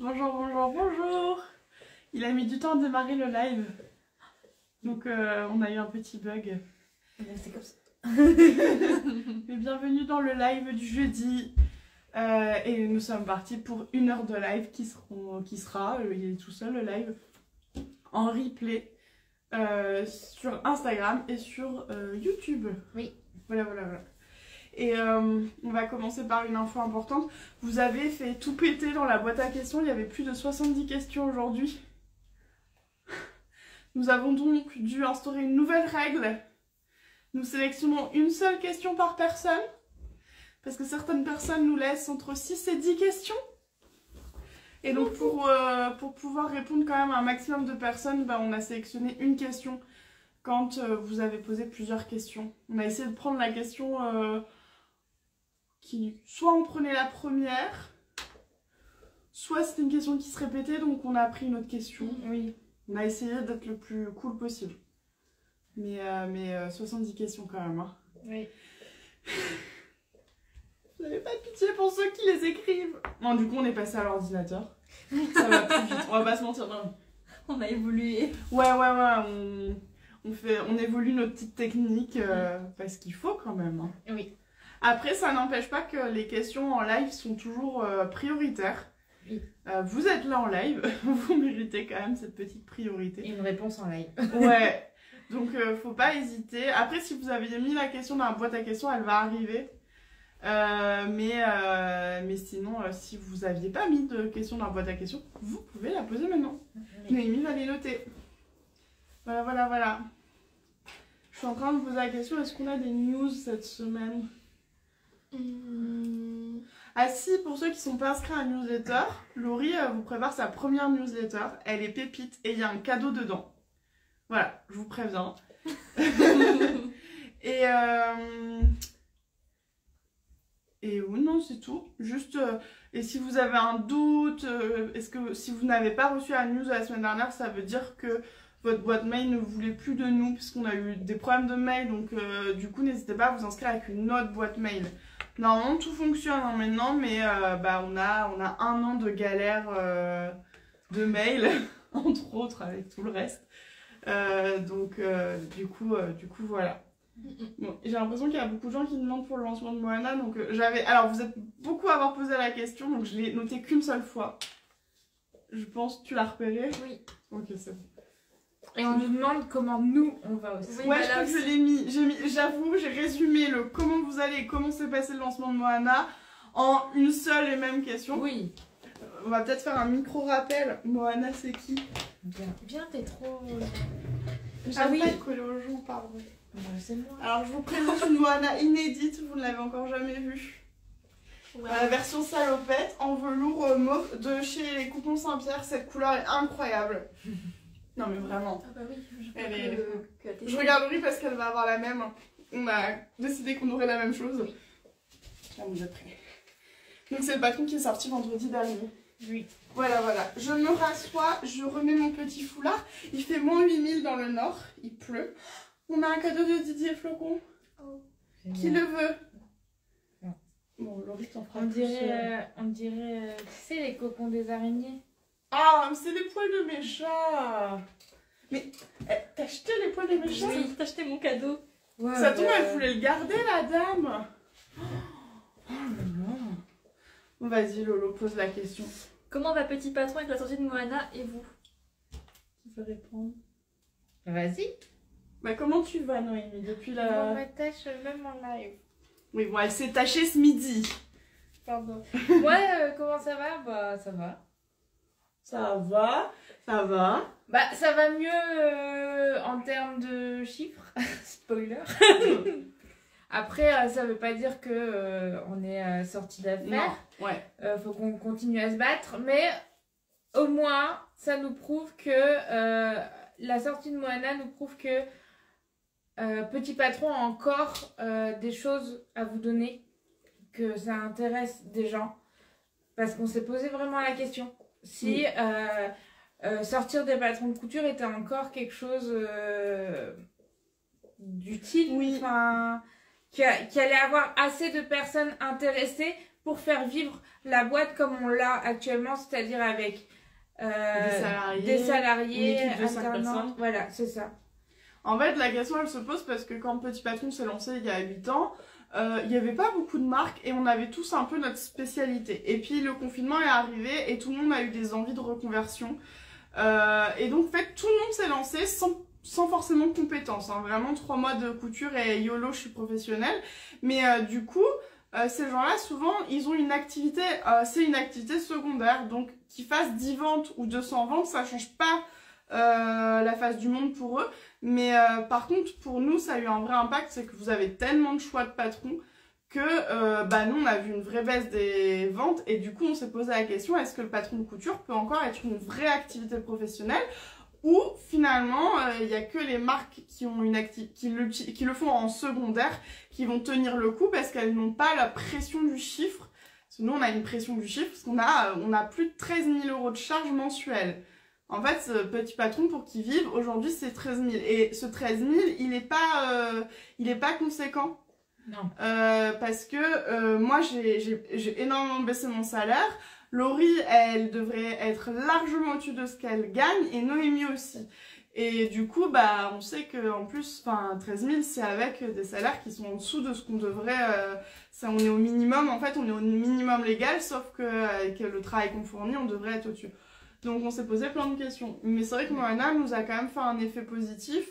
Bonjour, bonjour, bonjour. Il a mis du temps à démarrer le live. Donc on a eu un petit bug. C'est comme ça. Mais bienvenue dans le live du jeudi. Et nous sommes partis pour 1 heure de live qui sera, il est tout seul le live, en replay sur Instagram et sur YouTube. Oui. Voilà. Et on va commencer par une info importante. Vous avez fait tout péter dans la boîte à questions. Il y avait plus de 70 questions aujourd'hui. Nous avons donc dû instaurer une nouvelle règle. Nous sélectionnons une seule question par personne. Parce que certaines personnes nous laissent entre 6 et 10 questions. Et donc pour pouvoir répondre quand même à un maximum de personnes, on a sélectionné une question quand vous avez posé plusieurs questions. On a essayé de prendre la question... soit on prenait la première, soit c'était une question qui se répétait, donc on a pris une autre question. Oui. On a essayé d'être le plus cool possible. Mais 70 questions quand même. Hein. Oui. Vous n'avez pas de pitié pour ceux qui les écrivent. Bon, du coup, on est passé à l'ordinateur. Ça va plus vite, on va pas se mentir. Non. On a évolué. Ouais. On évolue nos petites techniques parce qu'il faut quand même. Hein. Oui. Après, ça n'empêche pas que les questions en live sont toujours prioritaires. Oui. Vous êtes là en live, vous méritez quand même cette petite priorité. Et une réponse en live. Ouais, donc faut pas hésiter. Après, si vous avez mis la question dans la boîte à questions, elle va arriver. Mais sinon, si vous aviez pas mis de question dans la boîte à questions, vous pouvez la poser maintenant. Noémie va les noter. Voilà. Je suis en train de me poser la question, est-ce qu'on a des news cette semaine ? Ah si, pour ceux qui sont pas inscrits à la newsletter, Laurie vous prépare sa première newsletter. Elle est pépite et il y a un cadeau dedans. Voilà, je vous préviens. Et oui, non, c'est tout. Juste, et si vous avez un doute, si vous n'avez pas reçu la news de la semaine dernière, ça veut dire que votre boîte mail ne voulait plus de nous, puisqu'on a eu des problèmes de mail. Donc, du coup, n'hésitez pas à vous inscrire avec une autre boîte mail. Normalement, tout fonctionne maintenant, mais on a 1 an de galère de mail, entre autres, avec tout le reste. Du coup, voilà. Bon, j'ai l'impression qu'il y a beaucoup de gens qui demandent pour le lancement de Moana. Donc, alors, vous êtes beaucoup à avoir posé la question, donc je l'ai noté qu'une seule fois. Je pense que tu l'as repéré. Oui. Ok, c'est bon. Et on nous demande comment nous on va aussi. Oui, je crois que je l'ai mis. J'avoue, j'ai résumé le comment vous allez et comment s'est passé le lancement de Moana en une seule et même question. Oui. On va peut-être faire un micro-rappel. Moana, c'est qui? Bien, t'es trop... Ah oui, collé aux gens, pardon. C'est moi. Alors, je vous présente une Moana inédite, vous ne l'avez encore jamais vue. Ouais. La version salopette en velours mauve de chez les Coupons Saint-Pierre. Cette couleur est incroyable. Non mais vraiment. Ah bah oui, je regarde Laurie parce qu'elle va avoir la même. On a décidé qu'on aurait la même chose. Là vous êtes prêts. Donc c'est le patron qui est sorti vendredi dernier. Oui. Voilà. Je me rassois, je remets mon petit foulard. Il fait moins 8000 dans le nord, il pleut. On a un cadeau de Didier Flocon. Oh. Qui le veut? Non. Bon, Laurie t'en fera on dirait, tu sais, les cocons des araignées. Ah, c'est les poils de mes chats. Mais t'as acheté les poils de mes chats? Oui, t'as acheté mon cadeau. Ouais, ça tombe, elle voulait le garder, la dame. Oh là là. Bon, vas-y, Lolo, pose la question. Comment va Petit Patron avec la sortie de Moana et vous? Qui veut répondre? Vas-y. Comment tu vas, Noémie, depuis la... On m'attache même en live. Oui, bon, elle s'est tachée ce midi. Pardon. Moi, comment ça va? Ça va. Ça va. Ça va mieux en termes de chiffres. Spoiler. Après, ça veut pas dire que on est sorti d'affaire. Ouais. Faut qu'on continue à se battre. Mais au moins, ça nous prouve que la sortie de Moana nous prouve que Petit Patron a encore des choses à vous donner, que ça intéresse des gens. Parce qu'on s'est posé vraiment la question. Si sortir des patrons de couture était encore quelque chose d'utile, oui. Qui allait avoir assez de personnes intéressées pour faire vivre la boîte comme on l'a actuellement, c'est-à-dire avec des salariés, une équipe de 5 alternants. personnes. Voilà, c'est ça. En fait, la question, elle se pose parce que quand Petit Patron s'est lancé il y a 8 ans, il n'y avait pas beaucoup de marques et on avait tous un peu notre spécialité. Et puis, le confinement est arrivé et tout le monde a eu des envies de reconversion. Et donc, en fait, tout le monde s'est lancé sans forcément de compétences. Hein. Vraiment, 3 mois de couture et YOLO, je suis professionnelle. Mais du coup, ces gens-là, souvent, ils ont une activité, c'est une activité secondaire. Donc, qu'ils fassent 10 ventes ou 200 ventes, ça change pas la face du monde pour eux. Mais par contre, pour nous, ça a eu un vrai impact, c'est que vous avez tellement de choix de patrons que nous, on a vu une vraie baisse des ventes et du coup, on s'est posé la question, est-ce que le patron de couture peut encore être une vraie activité professionnelle ou finalement, il n'y a que les marques qui ont qui le font en secondaire qui vont tenir le coup parce qu'elles n'ont pas la pression du chiffre. Parce que nous, on a une pression du chiffre parce qu'on a plus de 13 000 € de charges mensuelles. En fait, ce Petit Patron, pour qu'il vive, aujourd'hui, c'est 13 000. Et ce 13 000, il est pas conséquent. Non. Parce que moi, j'ai énormément baissé mon salaire. Laurie, elle devrait être largement au-dessus de ce qu'elle gagne. Et Noémie aussi. Et du coup, on sait qu'en plus, 13 000, c'est avec des salaires qui sont en dessous de ce qu'on devrait... on est au minimum, en fait, on est au minimum légal, sauf qu'avec le travail qu'on fournit, on devrait être au-dessus. Donc on s'est posé plein de questions. Mais c'est vrai que Moana nous a quand même fait un effet positif.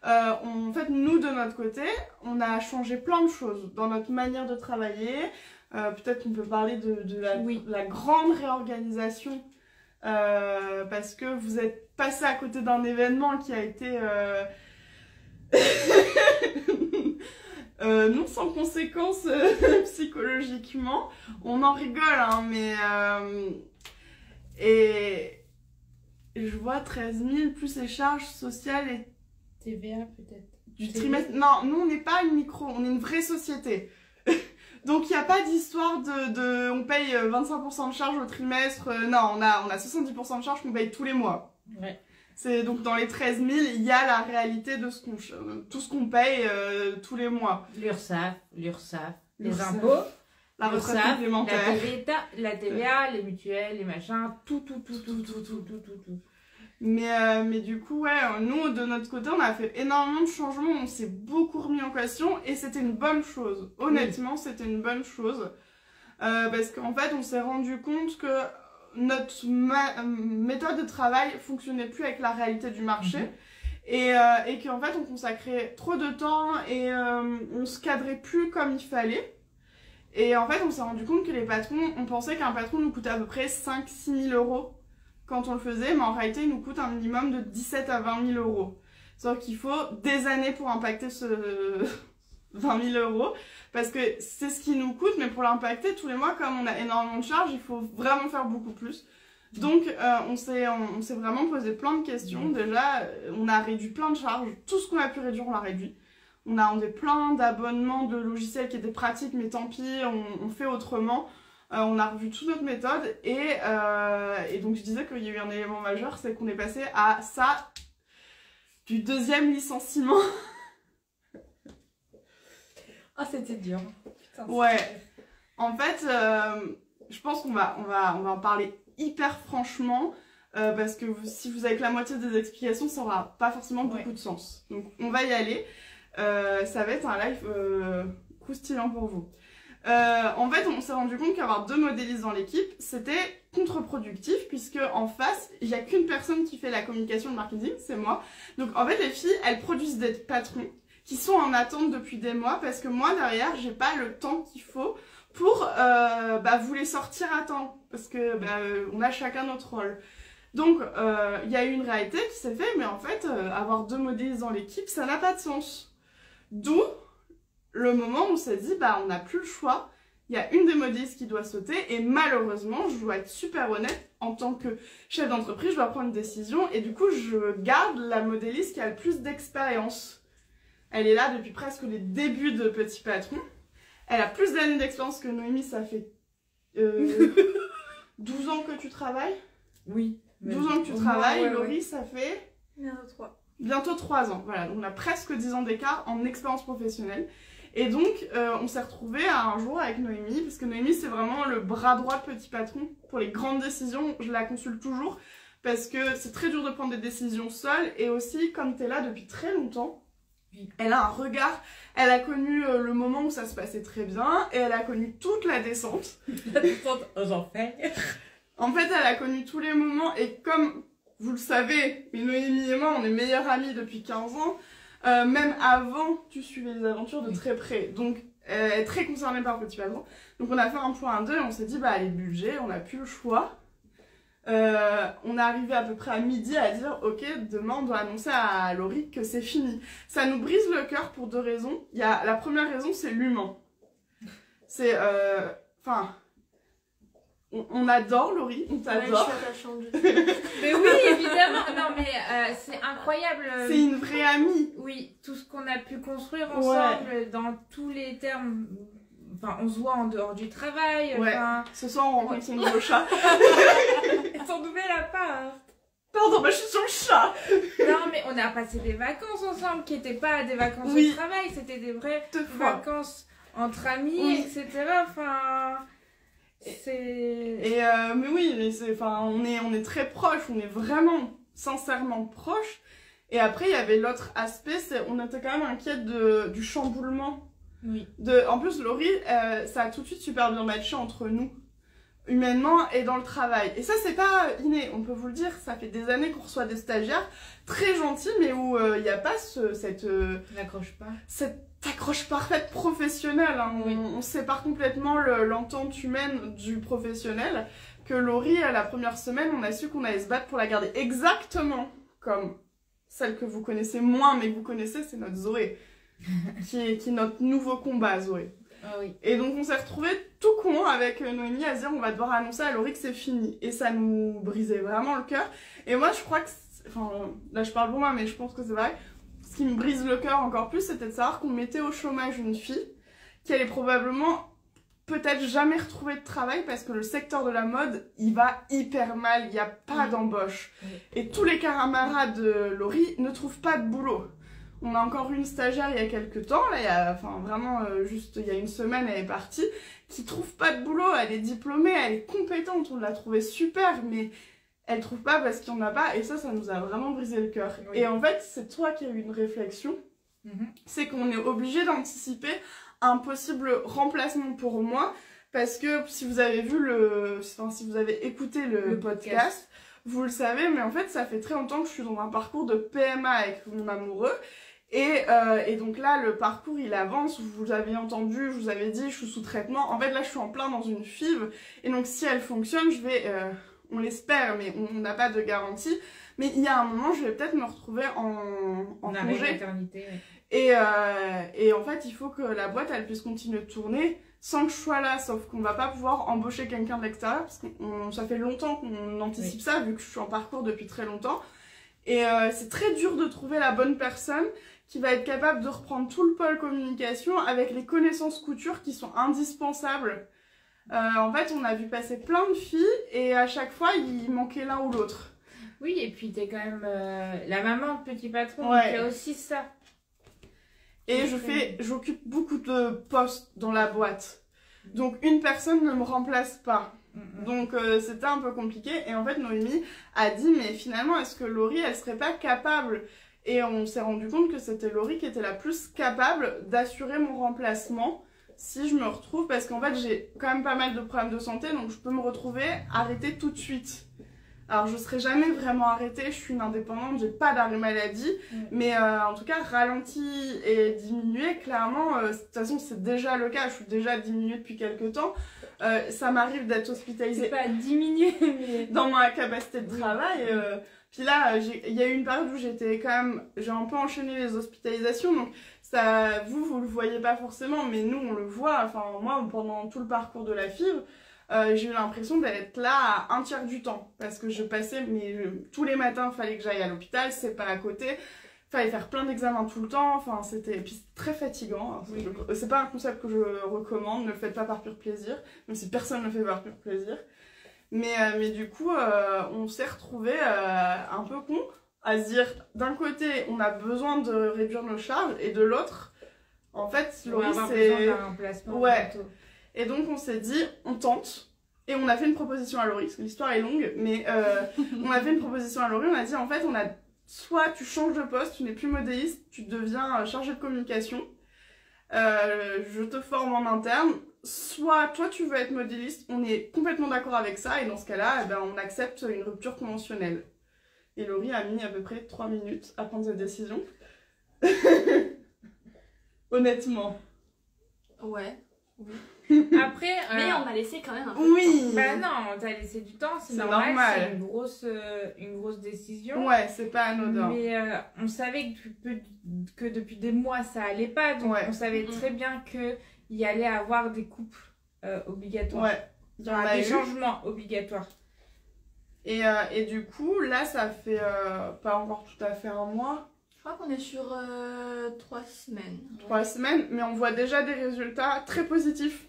En fait, nous, de notre côté, on a changé plein de choses dans notre manière de travailler. Peut-être qu'on peut parler de la grande réorganisation. Parce que vous êtes passé à côté d'un événement qui a été... non sans conséquences psychologiquement. On en rigole, hein, mais... Et je vois 13 000 plus les charges sociales et TVA peut-être. Du trimestre. Non, nous on n'est pas une micro, on est une vraie société. Donc il n'y a pas d'histoire on paye 25% de charges au trimestre. Non, on a 70% de charges qu'on paye tous les mois. Ouais. C'est donc dans les 13 000, il y a la réalité de tout ce qu'on paye tous les mois. L'URSSAF, les impôts. La retraite complémentaire. La TVA, les mutuelles, les machins, tout. Mais du coup, ouais, nous, de notre côté, on a fait énormément de changements, on s'est beaucoup remis en question et c'était une bonne chose. Honnêtement, c'était une bonne chose. Parce qu'en fait, on s'est rendu compte que notre méthode de travail fonctionnait plus avec la réalité du marché. Et qu'en fait, on consacrait trop de temps et on se cadrait plus comme il fallait. Et en fait, on s'est rendu compte que les patrons, on pensait qu'un patron nous coûtait à peu près 5-6 000 € quand on le faisait, mais en réalité, il nous coûte un minimum de 17 à 20 000 €. Sauf qu'il faut des années pour impacter ce 20 000 €, parce que c'est ce qui nous coûte, mais pour l'impacter tous les mois, comme on a énormément de charges, il faut vraiment faire beaucoup plus. Donc, on s'est vraiment posé plein de questions. Déjà, on a réduit plein de charges. Tout ce qu'on a pu réduire, on l'a réduit. On a plein d'abonnements de logiciels qui étaient pratiques, mais tant pis, on fait autrement. On a revu toute notre méthode et donc je disais qu'il y a eu un élément majeur, c'est qu'on est passé à ça du 2e licenciement. Ah, c'était dur. Putain, ouais. En fait, je pense qu'on va en parler hyper franchement parce que si vous avez que la moitié des explications, ça n'aura pas forcément beaucoup de sens. Donc on va y aller. Ça va être un live croustillant pour vous. En fait, on s'est rendu compte qu'avoir 2 modélistes dans l'équipe, c'était contre-productif puisque en face, il n'y a qu'une personne qui fait la communication et le marketing, c'est moi. Donc en fait, les filles, elles produisent des patrons qui sont en attente depuis des mois parce que moi, derrière, j'ai pas le temps qu'il faut pour vous les sortir à temps parce que on a chacun notre rôle. Donc, il y a eu une réalité qui s'est faite, mais en fait, avoir 2 modélistes dans l'équipe, ça n'a pas de sens. D'où le moment où on s'est dit, on n'a plus le choix. Il y a une des modélistes qui doit sauter et malheureusement, je dois être super honnête, en tant que chef d'entreprise, je dois prendre une décision et du coup, je garde la modéliste qui a le plus d'expérience. Elle est là depuis presque les débuts de Petit Patron. Elle a plus d'années d'expérience que Noémie, ça fait 12 ans que tu travailles. Oui. 12 ans que tu travailles, Laurie, ça fait... Bientôt 3. Bientôt 3 ans, voilà. Donc on a presque 10 ans d'écart en expérience professionnelle. Et donc, on s'est retrouvés un jour avec Noémie, parce que Noémie, c'est vraiment le bras droit de Petit Patron. Pour les grandes décisions, je la consulte toujours, parce que c'est très dur de prendre des décisions seule, et aussi, comme tu es là depuis très longtemps, elle a un regard, elle a connu le moment où ça se passait très bien, et elle a connu toute la descente. La descente aux enfers. En fait, elle a connu tous les moments, et comme vous le savez, Noémie et moi, on est meilleures amies depuis 15 ans, même avant, tu suivais les aventures de très près. Donc, elle est très concernée par Petit Patron. Donc, on a fait un point 2 et on s'est dit, bah, les budgets, on n'a plus le choix. On est arrivé à peu près à midi à dire, ok, demain, on doit annoncer à Laurie que c'est fini. Ça nous brise le cœur pour 2 raisons. La première raison, c'est l'humain. C'est, on adore Laurie, on t'adore. Ouais, je suis attachante. Mais oui, évidemment. Non, mais c'est incroyable. C'est une vraie amie. Oui, tout ce qu'on a pu construire ensemble dans tous les termes. Enfin, on se voit en dehors du travail. Ouais. Enfin... Ce soir, on rencontre son nouveau chat. Son nouvel appart. Pardon, bah, je suis sur le chat. Non, mais on a passé des vacances ensemble qui n'étaient pas des vacances Oui. au travail. C'était des vraies 2 fois. vacances entre amis, Oui. etc. Enfin... C'est... Mais oui, mais on est très proches, on est vraiment sincèrement proches. Et après, il y avait l'autre aspect, on était quand même inquiète du chamboulement. Oui. En plus, Laurie, ça a tout de suite super bien matché entre nous, humainement et dans le travail. Et ça, c'est pas inné, on peut vous le dire, ça fait des années qu'on reçoit des stagiaires très gentils, mais où il n'y a pas cette accroche parfaite professionnelle. Hein. Oui. On sépare complètement l'entente humaine du professionnel. Que Laurie, la première semaine, on a su qu'on allait se battre pour la garder exactement comme celle que vous connaissez moins, mais que vous connaissez, c'est notre Zoé. qui est notre nouveau combat, Zoé. Ah oui. Et donc on s'est retrouvés tout con avec Noémie à se dire on va devoir annoncer à Laurie que c'est fini. Et ça nous brisait vraiment le cœur. Et moi je crois que, là je parle pour moi mais je pense que c'est vrai, ce qui me brise le cœur encore plus c'était de savoir qu'on mettait au chômage une fille qui allait probablement peut-être jamais retrouver de travail parce que le secteur de la mode il va hyper mal, il n'y a pas d'embauche. Et tous les camarades de Laurie ne trouvent pas de boulot. On a encore eu une stagiaire il y a quelques temps, là, juste il y a une semaine, elle est partie, qui trouve pas de boulot, elle est diplômée, elle est compétente, on l'a trouvée super, mais elle trouve pas parce qu'il y en a pas, et ça nous a vraiment brisé le cœur. Oui. Et en fait, c'est toi qui as eu une réflexion, c'est qu'on est obligé d'anticiper un possible remplacement pour moi, parce que si vous avez si vous avez écouté le podcast, vous le savez, mais en fait, ça fait très longtemps que je suis dans un parcours de PMA avec mon amoureux. Et donc là, le parcours, il avance, vous avez entendu, je vous avais dit, je suis sous traitement. En fait, là, je suis en plein dans une FIV. Et donc, si elle fonctionne, on l'espère, mais on n'a pas de garantie. Mais il y a un moment, je vais peut-être me retrouver en congé. Maternité. Et en fait, il faut que la boîte, elle puisse continuer de tourner sans que je sois là. Sauf qu'on va pas pouvoir embaucher quelqu'un de l'extérieur, parce que ça fait longtemps qu'on anticipe ça, vu que je suis en parcours depuis très longtemps. Et c'est très dur de trouver la bonne personne qui va être capable de reprendre tout le pôle communication avec les connaissances couture qui sont indispensables. En fait, on a vu passer plein de filles et à chaque fois, il manquait l'un ou l'autre. Oui, et puis t'es quand même la maman de Petit Patron, ouais. qui fait aussi ça. Et j'occupe beaucoup de postes dans la boîte. Donc une personne ne me remplace pas. Donc c'était un peu compliqué. Et en fait, Noémie a dit, mais finalement, est-ce que Laurie, elle serait pas capable? Et on s'est rendu compte que c'était Laurie qui était la plus capable d'assurer mon remplacement si je me retrouve. Parce qu'en fait, j'ai quand même pas mal de problèmes de santé, donc je peux me retrouver arrêtée tout de suite. Alors, je serai jamais vraiment arrêtée, je suis une indépendante, j'ai pas d'arrêt maladie, mais en tout cas, ralentie et diminuée, clairement, de toute façon, c'est déjà le cas, je suis déjà diminuée depuis quelques temps. Ça m'arrive d'être hospitalisée. C'est pas diminuée, mais... dans ma capacité de travail. Puis là, il y a eu une période où j'ai un peu enchaîné les hospitalisations, donc ça, vous le voyez pas forcément, mais nous, on le voit. Enfin, moi, pendant tout le parcours de la FIV, j'ai eu l'impression d'être là à un tiers du temps, parce que je passais, tous les matins, il fallait que j'aille à l'hôpital, c'est pas à côté, fallait faire plein d'examens tout le temps, enfin, puis très fatigant. Hein, oui. C'est pas un concept que je recommande, ne le faites pas par pur plaisir, même si personne ne le fait par pur plaisir. Mais du coup, on s'est retrouvés un peu cons, à se dire, d'un côté, on a besoin de réduire nos charges, et de l'autre, En fait, On va Laurie, avoir c'est... besoin d'un remplacement Ouais. bientôt. Et donc on s'est dit, on tente. Et on a fait une proposition à Laurie, parce que l'histoire est longue, mais on a fait une proposition à Laurie, on a dit en fait, soit tu changes de poste, tu n'es plus modéliste, tu deviens chargé de communication, je te forme en interne, soit toi tu veux être modéliste, on est complètement d'accord avec ça, et dans ce cas-là, on accepte une rupture conventionnelle. Et Laurie a mis à peu près 3 minutes à prendre cette décision. Honnêtement. Ouais. Après, Mais on a laissé quand même un peu Oui. bah non, t'as laissé du temps, c'est C'est normal, normal. c'est une grosse décision. Ouais, c'est pas anodin. Mais on savait que depuis des mois ça allait pas, donc Ouais. on savait très bien qu'il y allait avoir des coupes obligatoires. Ouais, il y en a Des eu. changements obligatoires. Et du coup, là, ça fait pas encore tout à fait un mois, Je crois qu'on est sur 3 semaines. 3 semaines, mais on voit déjà des résultats très positifs.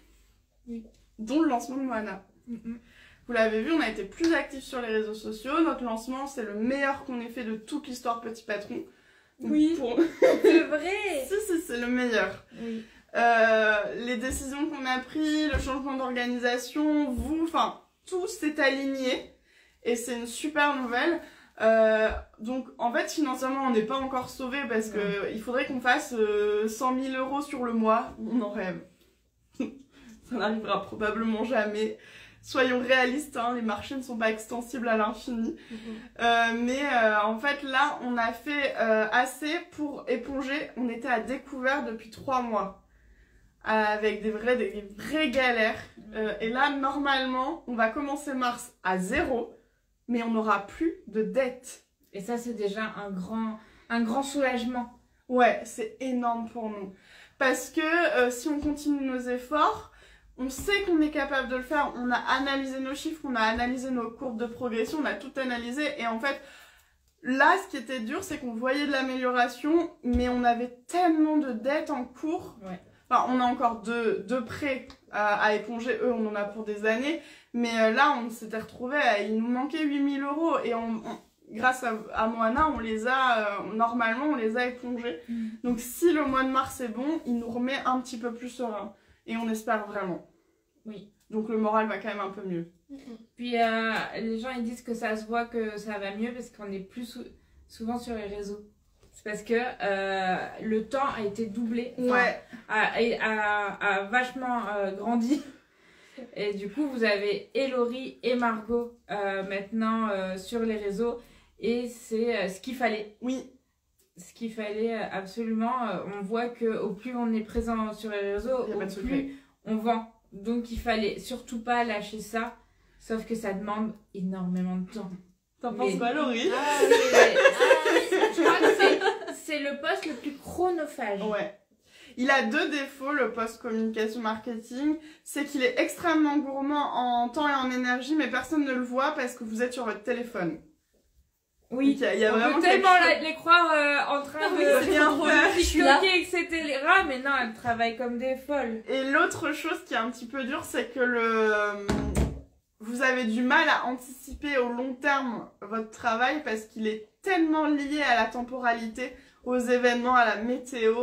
Oui. Dont le lancement de Moana. Vous l'avez vu, on a été plus actifs sur les réseaux sociaux. Notre lancement, c'est le meilleur qu'on ait fait de toute l'histoire Petit Patron. Donc, Oui. C'est vrai. Si, c'est le meilleur. Oui. Les décisions qu'on a prises, le changement d'organisation, tout s'est aligné. Et c'est une super nouvelle. Donc en fait financièrement on n'est pas encore sauvé parce que il faudrait qu'on fasse 100 000 € sur le mois. On en rêve. Ça n'arrivera probablement jamais. Soyons réalistes, hein, les marchés ne sont pas extensibles à l'infini. Mais en fait là on a fait assez pour éponger. On était à découvert depuis 3 mois. Avec des vraies galères. Et là normalement on va commencer mars à 0. Mais on n'aura plus de dettes. Et ça, c'est déjà un grand soulagement. Ouais, c'est énorme pour nous. Parce que si on continue nos efforts, on sait qu'on est capable de le faire. On a analysé nos chiffres, on a analysé nos courbes de progression, on a tout analysé. Et en fait, là, ce qui était dur, c'est qu'on voyait de l'amélioration, mais on avait tellement de dettes en cours. Ouais. Enfin, on a encore deux prêts à éponger. Eux, on en a pour des années. Mais là, on s'était retrouvés, il nous manquait 8 000 €. Et grâce à Moana, on les a, normalement, on les a épongés. Donc, si le mois de mars est bon, il nous remet un petit peu plus serein. Et on espère vraiment. Oui. Donc, le moral va quand même un peu mieux. Puis, les gens, ils disent que ça se voit que ça va mieux parce qu'on est plus souvent sur les réseaux. C'est parce que le temps a été doublé. Ouais. A vachement grandi. Et du coup, vous avez Laurie et Margot maintenant sur les réseaux. Et c'est ce qu'il fallait. Oui. Ce qu'il fallait absolument. On voit qu'au plus on est présent sur les réseaux, au plus on vend. Donc, il fallait surtout pas lâcher ça. Sauf que ça demande énormément de temps. T'en penses quoi, Laurie? Je crois que c'est le poste le plus chronophage. Ouais. Il a 2 défauts, le poste communication marketing. C'est qu'il est extrêmement gourmand en temps et en énergie, mais personne ne le voit parce que vous êtes sur votre téléphone. Oui, il y a on vraiment peut tellement les croire en train de rien faire. TikToker, etc. Mais non, elles travaillent comme des folles. Et l'autre chose qui est un petit peu dure, c'est que vous avez du mal à anticiper au long terme votre travail parce qu'il est tellement lié à la temporalité, aux événements, à la météo,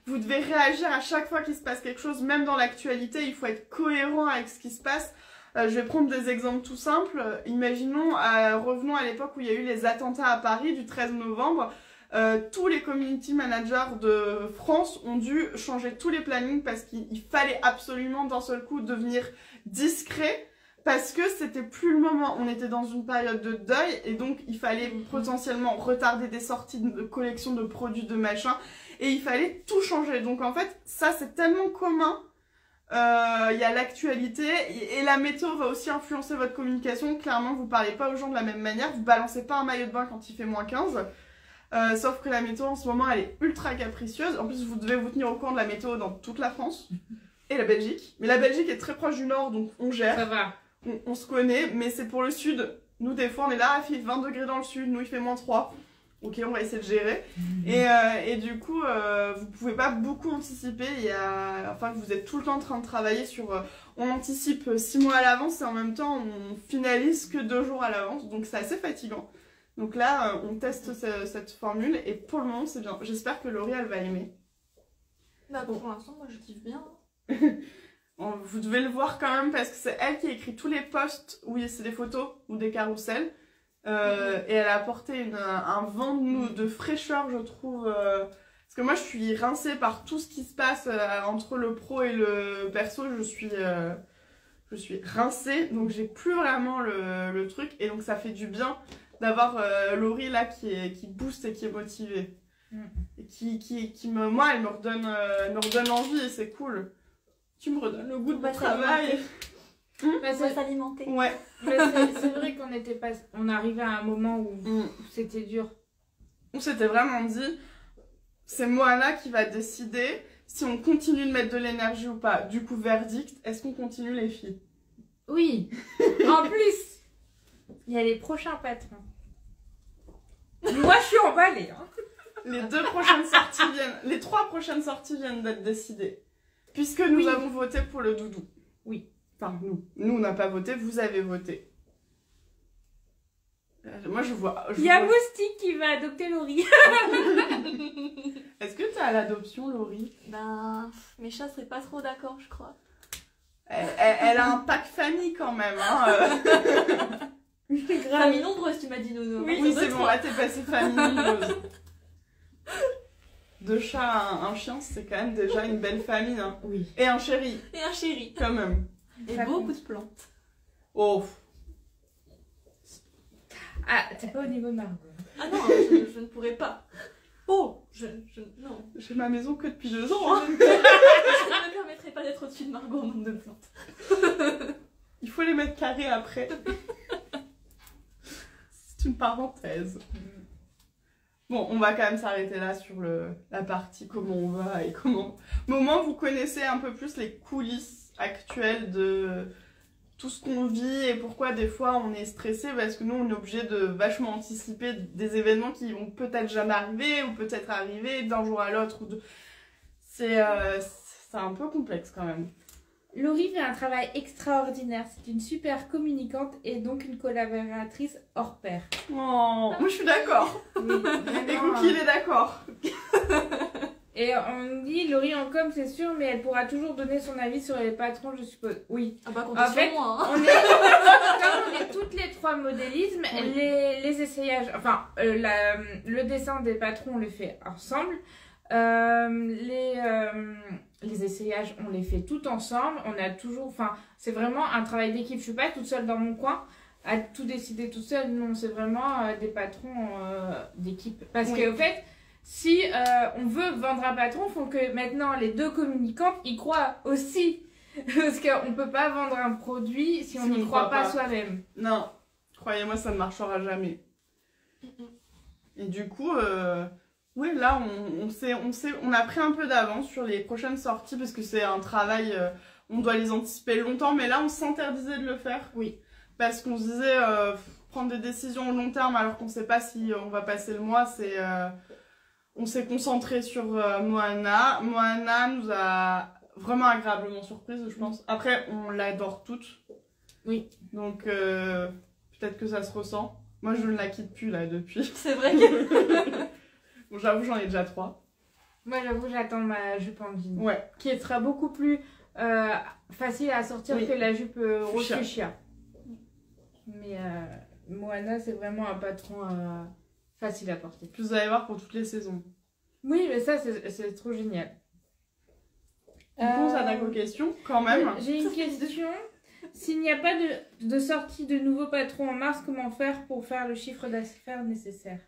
vous devez réagir à chaque fois qu'il se passe quelque chose, même dans l'actualité, il faut être cohérent avec ce qui se passe. Je vais prendre des exemples tout simples. Imaginons, revenons à l'époque où il y a eu les attentats à Paris du 13 novembre. Tous les community managers de France ont dû changer tous les plannings parce qu'il fallait absolument d'un seul coup devenir discret parce que c'était plus le moment. On était dans une période de deuil et donc il fallait potentiellement retarder des sorties de collection de produits, de machin, et il fallait tout changer. Donc en fait, ça c'est tellement commun. Il y a l'actualité et la météo va aussi influencer votre communication. Clairement, vous parlez pas aux gens de la même manière, vous balancez pas un maillot de bain quand il fait moins 15. Sauf que la météo en ce moment elle est ultra capricieuse. En plus, vous devez vous tenir au courant de la météo dans toute la France et la Belgique. Mais la Belgique est très proche du nord, donc on gère. Ça va. On se connaît, mais c'est pour le sud. Nous, des fois, on est là, il fait 20 degrés dans le sud, nous, il fait moins 3. Ok, on va essayer de gérer. Et du coup, vous pouvez pas beaucoup anticiper. Vous êtes tout le temps en train de travailler sur... on anticipe 6 mois à l'avance et en même temps, on finalise que 2 jours à l'avance. Donc, c'est assez fatigant. Donc là, on teste cette formule et pour le moment, c'est bien. J'espère que Laurie, elle va aimer. Bah pour l'instant, moi je kiffe bien. Vous devez le voir quand même parce que c'est elle qui a écrit tous les posts où c'est des photos ou des carousels. Et elle a apporté un vent de fraîcheur, je trouve. Parce que moi, je suis rincée par tout ce qui se passe entre le pro et le perso. Je suis rincée, donc j'ai plus vraiment le truc. Et donc, ça fait du bien d'avoir Laurie là qui booste et qui est motivée. Et moi, elle me redonne envie et c'est cool. Tu me redonnes le goût de mon travail. On va s'alimenter. Ouais. C'est vrai on arrivait à un moment où c'était dur. On s'était vraiment dit, c'est Moana qui va décider si on continue de mettre de l'énergie ou pas. Du coup, verdict, est-ce qu'on continue les filles? Oui. En plus, il y a les prochains patrons. Moi, je suis emballée. Hein. Les 3 prochaines sorties viennent d'être décidées. Puisque nous avons voté pour le doudou. Oui. Enfin, nous on n'a pas voté, vous avez voté. Moi, je vois... Il y a Moustique qui va adopter Laurie. Est-ce que tu as l'adoption, Laurie? Ben, mes chats seraient pas trop d'accord, je crois. Elle a un pack famille quand même. Hein. Famille nombreuse, tu m'as dit, Nono. Oui, c'est bon, là t'es passée famille nombreuse. 2 chats, un chien, c'est quand même déjà une belle famille. Hein. Oui. Et un chéri. Et un chéri. Quand même. Et beaucoup de plantes. Oh. Ah, t'es pas au niveau de Margot. Ah non, je ne pourrais pas. Oh, non. J'ai ma maison que depuis 2 ans. Hein. Je ne me permettrai pas d'être au-dessus de Margot en nombre de plantes. Il faut les mettre carrés après. C'est une parenthèse. Bon, on va quand même s'arrêter là sur la partie comment on va et comment... Mais au moins, vous connaissez un peu plus les coulisses actuelles de tout ce qu'on vit et pourquoi des fois on est stressé parce que nous, on est obligé de vachement anticiper des événements qui vont peut-être jamais arriver ou peut-être arriver d'un jour à l'autre. C'est un peu complexe quand même. Laurie fait un travail extraordinaire. C'est une super communicante et donc une collaboratrice hors pair. Oh, moi je suis d'accord. Oui, Et Cookie, il est d'accord. Et on dit Laurie en com, c'est sûr, mais elle pourra toujours donner son avis sur les patrons, je suppose. Oui. Ah bah, comptez En sur fait, moi. Hein. comme on est toutes les 3 modélismes, les essayages, enfin, le dessin des patrons, on le fait ensemble. Les essayages, on les fait tout ensemble. On a toujours, enfin, c'est vraiment un travail d'équipe. Je suis pas toute seule dans mon coin à tout décider toute seule. Non, c'est vraiment des patrons d'équipe. Parce que, en fait, si on veut vendre un patron, il faut que maintenant les 2 communicantes y croient aussi. Parce qu'on peut pas vendre un produit si on n'y croit pas soi-même. Non, croyez-moi, ça ne marchera jamais. Et du coup, oui, là, on a pris un peu d'avance sur les prochaines sorties parce que c'est un travail, on doit les anticiper longtemps, mais là, on s'interdisait de le faire. Oui. Parce qu'on se disait, prendre des décisions au long terme alors qu'on ne sait pas si on va passer le mois, on s'est concentré sur Moana. Moana nous a vraiment agréablement surprise, je pense. Après, on l'adore toutes. Oui. Donc, peut-être que ça se ressent. Moi, je ne la quitte plus, là, depuis. C'est vrai que... Bon, j'avoue, j'en ai déjà 3. Moi, j'avoue, j'attends ma jupe en jean. Ouais. Qui sera beaucoup plus facile à sortir que la jupe rose fuchsia. Mais Moana, c'est vraiment un patron facile à porter. Plus vous allez voir pour toutes les saisons. Oui, mais ça, c'est trop génial. Du coup, ça n'a qu'aux questions, quand même. J'ai une question. S'il n'y a pas de sortie de nouveaux patrons en mars, comment faire pour faire le chiffre d'affaires nécessaire?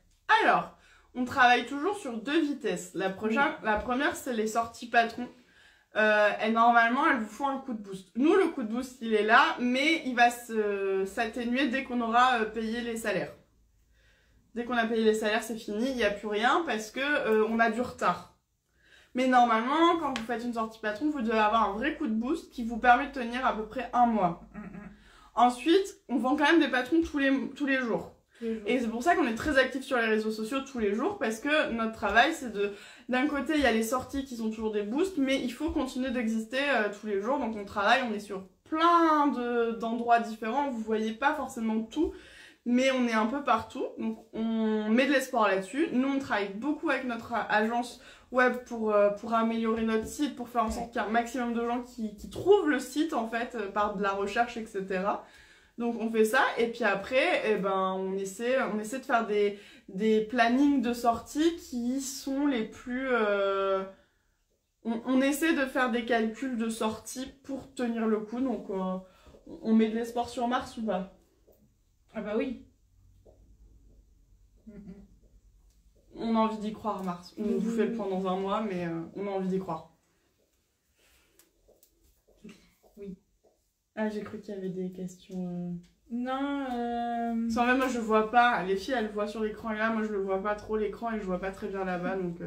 Alors, on travaille toujours sur 2 vitesses. La première, c'est les sorties patrons. Et normalement, elles vous font un coup de boost. Nous, le coup de boost, il est là, mais il va s'atténuer dès qu'on aura payé les salaires. Dès qu'on a payé les salaires, c'est fini, il n'y a plus rien parce que on a du retard. Mais normalement, quand vous faites une sortie patron, vous devez avoir un vrai coup de boost qui vous permet de tenir à peu près 1 mois. Ensuite, on vend quand même des patrons tous les jours. Et c'est pour ça qu'on est très actifs sur les réseaux sociaux tous les jours parce que notre travail, c'est d'un côté, il y a les sorties qui sont toujours des boosts, mais il faut continuer d'exister tous les jours. Donc on travaille, on est sur plein d'endroits différents, vous voyez pas forcément tout mais on est un peu partout, donc on met de l'espoir là-dessus. Nous, on travaille beaucoup avec notre agence web pour améliorer notre site, pour faire en sorte qu'il y ait un maximum de gens qui trouvent le site, en fait, par de la recherche, etc. Donc, on fait ça, et puis après, eh ben, on essaie de faire des plannings de sortie qui sont les plus... On essaie de faire des calculs de sortie pour tenir le coup, donc on met de l'espoir sur Mars ou pas? Ah bah oui. On a envie d'y croire, Mars. On vous fait le point dans un mois, mais on a envie d'y croire. Oui. Ah, j'ai cru qu'il y avait des questions... Non, Sans même, moi je vois pas. Les filles, elles voient sur l'écran et là, moi je le vois pas trop l'écran et je vois pas très bien là-bas, donc...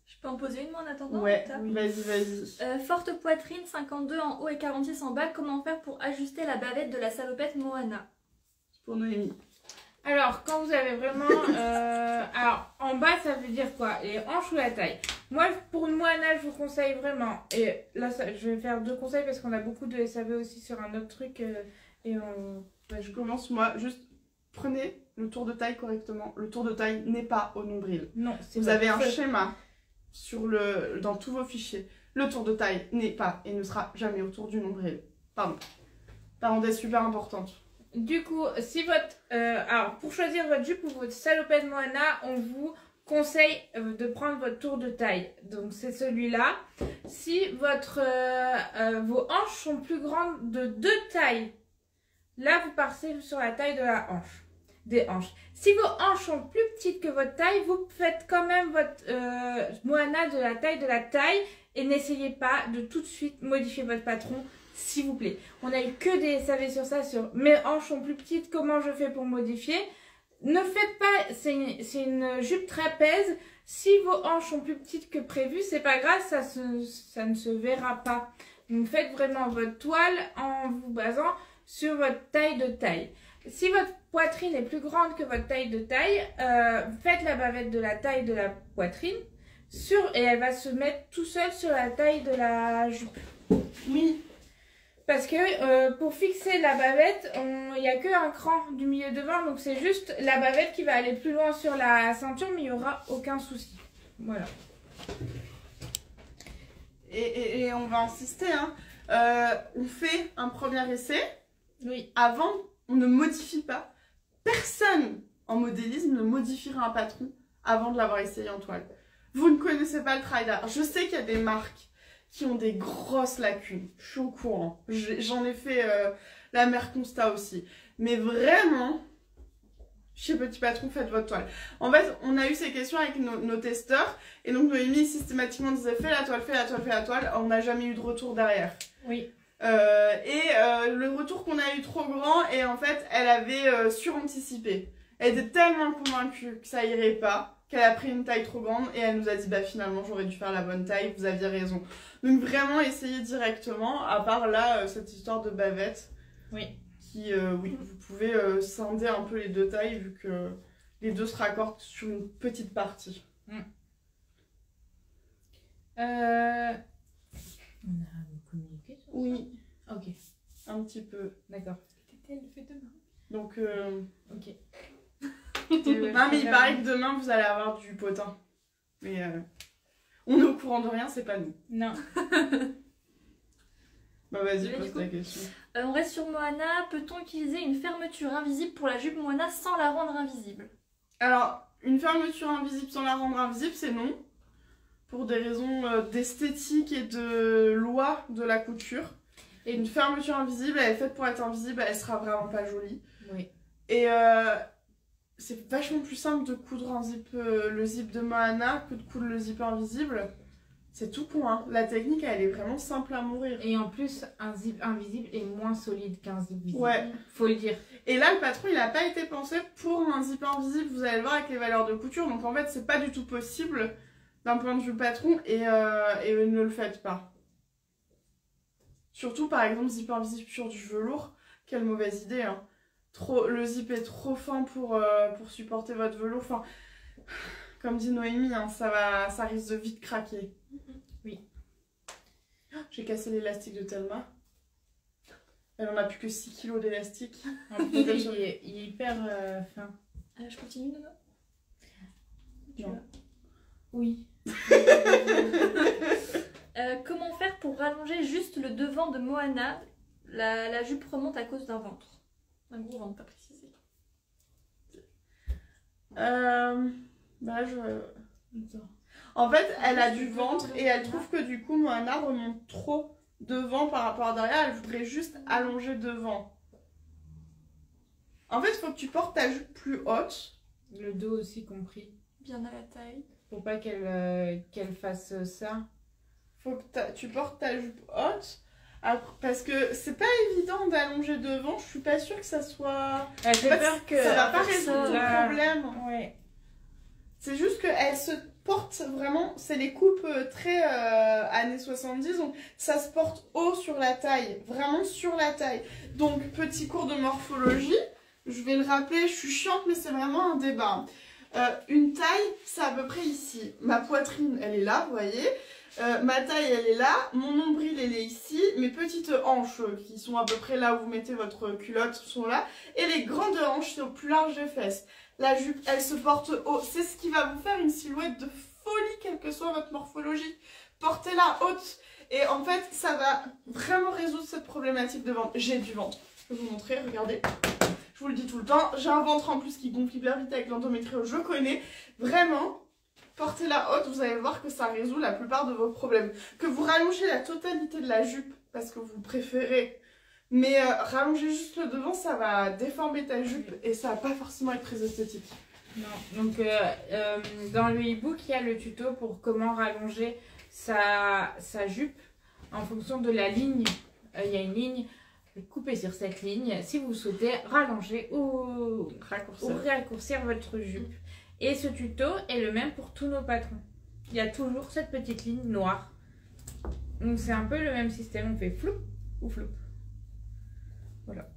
Je peux en poser une moi en attendant? Ouais, Rita vas-y. Forte poitrine, 52 en haut et 46 en bas. Comment faire pour ajuster la bavette de la salopette Moana? Pour Noémie. alors, quand vous avez vraiment... alors, en bas, ça veut dire quoi? Les hanches ou la taille? Moi, pour une Moana, je vous conseille vraiment... Et là, je vais faire 2 conseils parce qu'on a beaucoup de SAV aussi sur un autre truc. Et on... Je commence, moi. Juste, prenez le tour de taille correctement. Le tour de taille n'est pas au nombril. Non, Vous avez un schéma dans tous vos fichiers. Le tour de taille n'est pas et ne sera jamais autour du nombril. Pardon. Parenthèse super importante. Du coup, si votre... alors, pour choisir votre jupe ou votre salopette Moana, on vous conseille de prendre votre tour de taille. Donc, c'est celui-là. Si vos hanches sont plus grandes de 2 tailles, là, vous partez sur la taille de la hanche. Des hanches. Si vos hanches sont plus petites que votre taille, vous faites quand même votre Moana de la taille et n'essayez pas de tout de suite modifier votre patron, s'il vous plaît. On a eu que des SAV sur ça, sur mes hanches sont plus petites, comment je fais pour modifier? Ne faites pas, c'est une jupe trapèze, si vos hanches sont plus petites que prévu, c'est pas grave, ça ne se verra pas. Donc faites vraiment votre toile en vous basant sur votre taille de taille. Si votre poitrine est plus grande que votre taille de taille, faites la bavette de la taille de la poitrine et elle va se mettre tout seul sur la taille de la jupe. Oui. Parce que pour fixer la bavette, il n'y a qu'un cran du milieu devant, donc c'est juste la bavette qui va aller plus loin sur la ceinture, mais il n'y aura aucun souci. Voilà. Et on va insister, hein. On fait un premier essai. Oui. Avant, on ne modifie pas. Personne en modélisme ne modifiera un patron avant de l'avoir essayé en toile. Vous ne connaissez pas le travail d'art. Je sais qu'il y a des marques qui ont des grosses lacunes. Je suis au courant. J'en ai fait la mère constat aussi. Mais vraiment, chez Petit Patron, faites votre toile. En fait, on a eu ces questions avec nos testeurs. Et donc, Noémie systématiquement disait fais la toile, fais la toile, fais la toile. On n'a jamais eu de retour derrière. Oui. Le retour qu'on a eu trop grand et en fait elle avait suranticipé. Elle était tellement convaincue que ça irait pas qu'elle a pris une taille trop grande et elle nous a dit bah finalement j'aurais dû faire la bonne taille, vous aviez raison. Donc vraiment essayez directement, à part là cette histoire de bavette. Oui. Qui oui, vous pouvez scinder un peu les 2 tailles vu que les 2 se raccordent sur une petite partie. On a communiqué sur ça? Oui. Ok. Un petit peu. D'accord. Elle le fait demain. Donc Ok. non mais il paraît que demain vous allez avoir du potin. Mais on est au courant de rien, c'est pas nous. Non. Bah vas-y, Mais pose du coup, ta question. On reste sur Moana. Peut-on utiliser une fermeture invisible pour la jupe Moana sans la rendre invisible? Alors, une fermeture invisible sans la rendre invisible, c'est non. Pour des raisons d'esthétique et de loi de la couture. Et une fermeture invisible, elle est faite pour être invisible, elle sera vraiment pas jolie. Oui. Et c'est vachement plus simple de coudre un zip, le zip de Moana que de coudre le zip invisible. C'est tout con, hein. La technique, elle est vraiment simple à mourir. Et en plus, un zip invisible est moins solide qu'un zip visible. Ouais. Faut le dire. Et là, le patron, il n'a pas été pensé pour un zip invisible, vous allez le voir avec les valeurs de couture. Donc en fait, c'est pas du tout possible d'un point de vue patron et ne le faites pas. Surtout, par exemple, zip invisible sur du velours. Quelle mauvaise idée, hein. Le zip est trop fin pour supporter votre velours. Enfin, comme dit Noémie, hein, ça risque de vite craquer. Oui. J'ai cassé l'élastique de Thelma. Elle en a plus que 6 kilos d'élastique. En plus, il est hyper fin. Je continue, Nono? Tu Non. vas. Oui. Comment faire pour rallonger juste le devant de Moana? La jupe remonte à cause d'un ventre. Un gros ventre, pas précisé. Bah, En fait, elle a du ventre et elle trouve que du coup, Moana remonte trop devant par rapport à derrière. Elle voudrait juste allonger devant. En fait, il faut que tu portes ta jupe plus haute. Le dos aussi compris. Bien à la taille. Pour pas qu'elle fasse ça. Faut que tu portes ta jupe haute. Parce que c'est pas évident d'allonger devant. Je suis pas sûre que ça soit... Elle fait peur que... Ça va pas résoudre ton Là. problème. Ouais. C'est juste qu'elle se porte vraiment, c'est les coupes très années 70, donc ça se porte haut sur la taille, vraiment sur la taille. Donc petit cours de morphologie, je vais le rappeler, je suis chiante mais c'est vraiment un débat. Une taille, c'est à peu près ici. Ma poitrine, elle est là, vous voyez. Ma taille, elle est là. Mon nombril, elle est ici. Mes petites hanches, qui sont à peu près là où vous mettez votre culotte, sont là. Et les grandes hanches, c'est au plus large des fesses. La jupe, elle se porte haut. C'est ce qui va vous faire une silhouette de folie, quelle que soit votre morphologie. Portez-la haute. Et en fait, ça va vraiment résoudre cette problématique de ventre. J'ai du ventre. Je vais vous montrer, regardez. Je vous le dis tout le temps. J'ai un ventre en plus qui gonfle hyper vite avec l'endométriose, je connais. Vraiment, portez-la haute, vous allez voir que ça résout la plupart de vos problèmes. Que vous rallongez la totalité de la jupe, parce que vous préférez... Mais rallonger juste le devant, ça va déformer ta jupe et ça va pas forcément être très esthétique. Non. Donc, dans le e-book, il y a le tuto pour comment rallonger sa jupe en fonction de la ligne. Il y a une ligne, coupez sur cette ligne si vous souhaitez rallonger ou raccourcir votre jupe. Et ce tuto est le même pour tous nos patrons. Il y a toujours cette petite ligne noire. Donc, c'est un peu le même système. On fait flou ou flou. Voilà.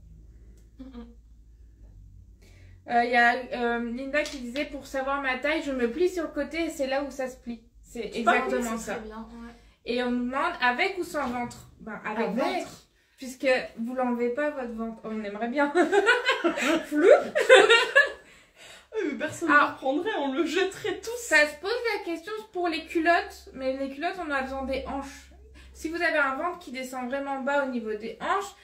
Il y a Linda qui disait pour savoir ma taille, je me plie sur le côté et c'est là où ça se plie. C'est exactement ça. Bien, ouais. Et on nous demande avec ou sans ventre. Ben, avec ventre. Puisque vous l'enlevez pas votre ventre. On aimerait bien. Flou. Personne ne le reprendrait, on le jetterait tous. Ça se pose la question pour les culottes. Mais les culottes, on a besoin des hanches. Si vous avez un ventre qui descend vraiment bas au niveau des hanches,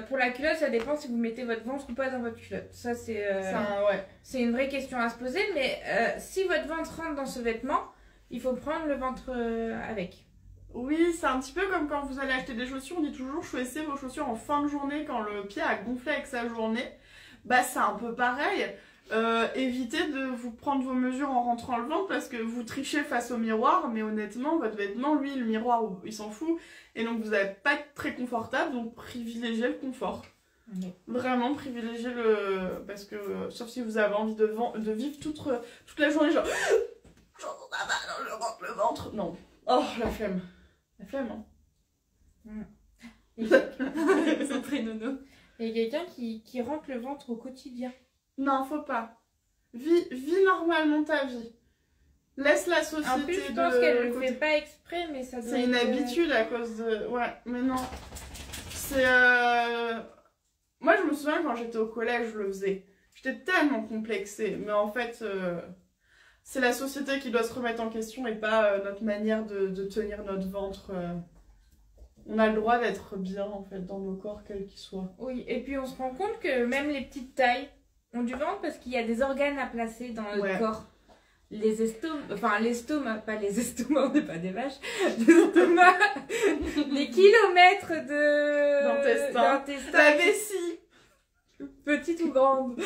pour la culotte, ça dépend si vous mettez votre ventre ou pas dans votre culotte. Ça, c'est une vraie question à se poser. Mais si votre ventre rentre dans ce vêtement, il faut prendre le ventre avec. Oui, c'est un petit peu comme quand vous allez acheter des chaussures. On dit toujours choisissez vos chaussures en fin de journée quand le pied a gonflé avec sa journée. Bah, c'est un peu pareil. Évitez de vous prendre vos mesures en rentrant le ventre parce que vous trichez face au miroir. Mais honnêtement, votre vêtement, lui, le miroir, il s'en fout. Et donc, vous n'allez pas être très confortable, donc privilégiez le confort. Oui. Vraiment, privilégiez le... Parce que, sauf si vous avez envie de vivre toute la journée, genre... le ventre. Non. Oh, la flemme. La flemme, hein. C'est très nono. Il y a quelqu'un qui rentre le ventre au quotidien. Non, faut pas. Vis normalement ta vie. Laisse la société En plus, je pense qu'elle le fait pas exprès, mais ça doit C'est une être, habitude à cause de... Ouais, mais non. C'est... Moi, je me souviens quand j'étais au collège, je le faisais. J'étais tellement complexée. Mais en fait, c'est la société qui doit se remettre en question et pas notre manière de tenir notre ventre. On a le droit d'être bien, en fait, dans nos corps, quels qu'ils soient. Oui, et puis on se rend compte que même les petites tailles ont du ventre parce qu'il y a des organes à placer dans notre corps. Les l'estomac, pas les estomacs, on n'est pas des vaches, l'estomac, les kilomètres d'intestin, la vessie, petite ou grande.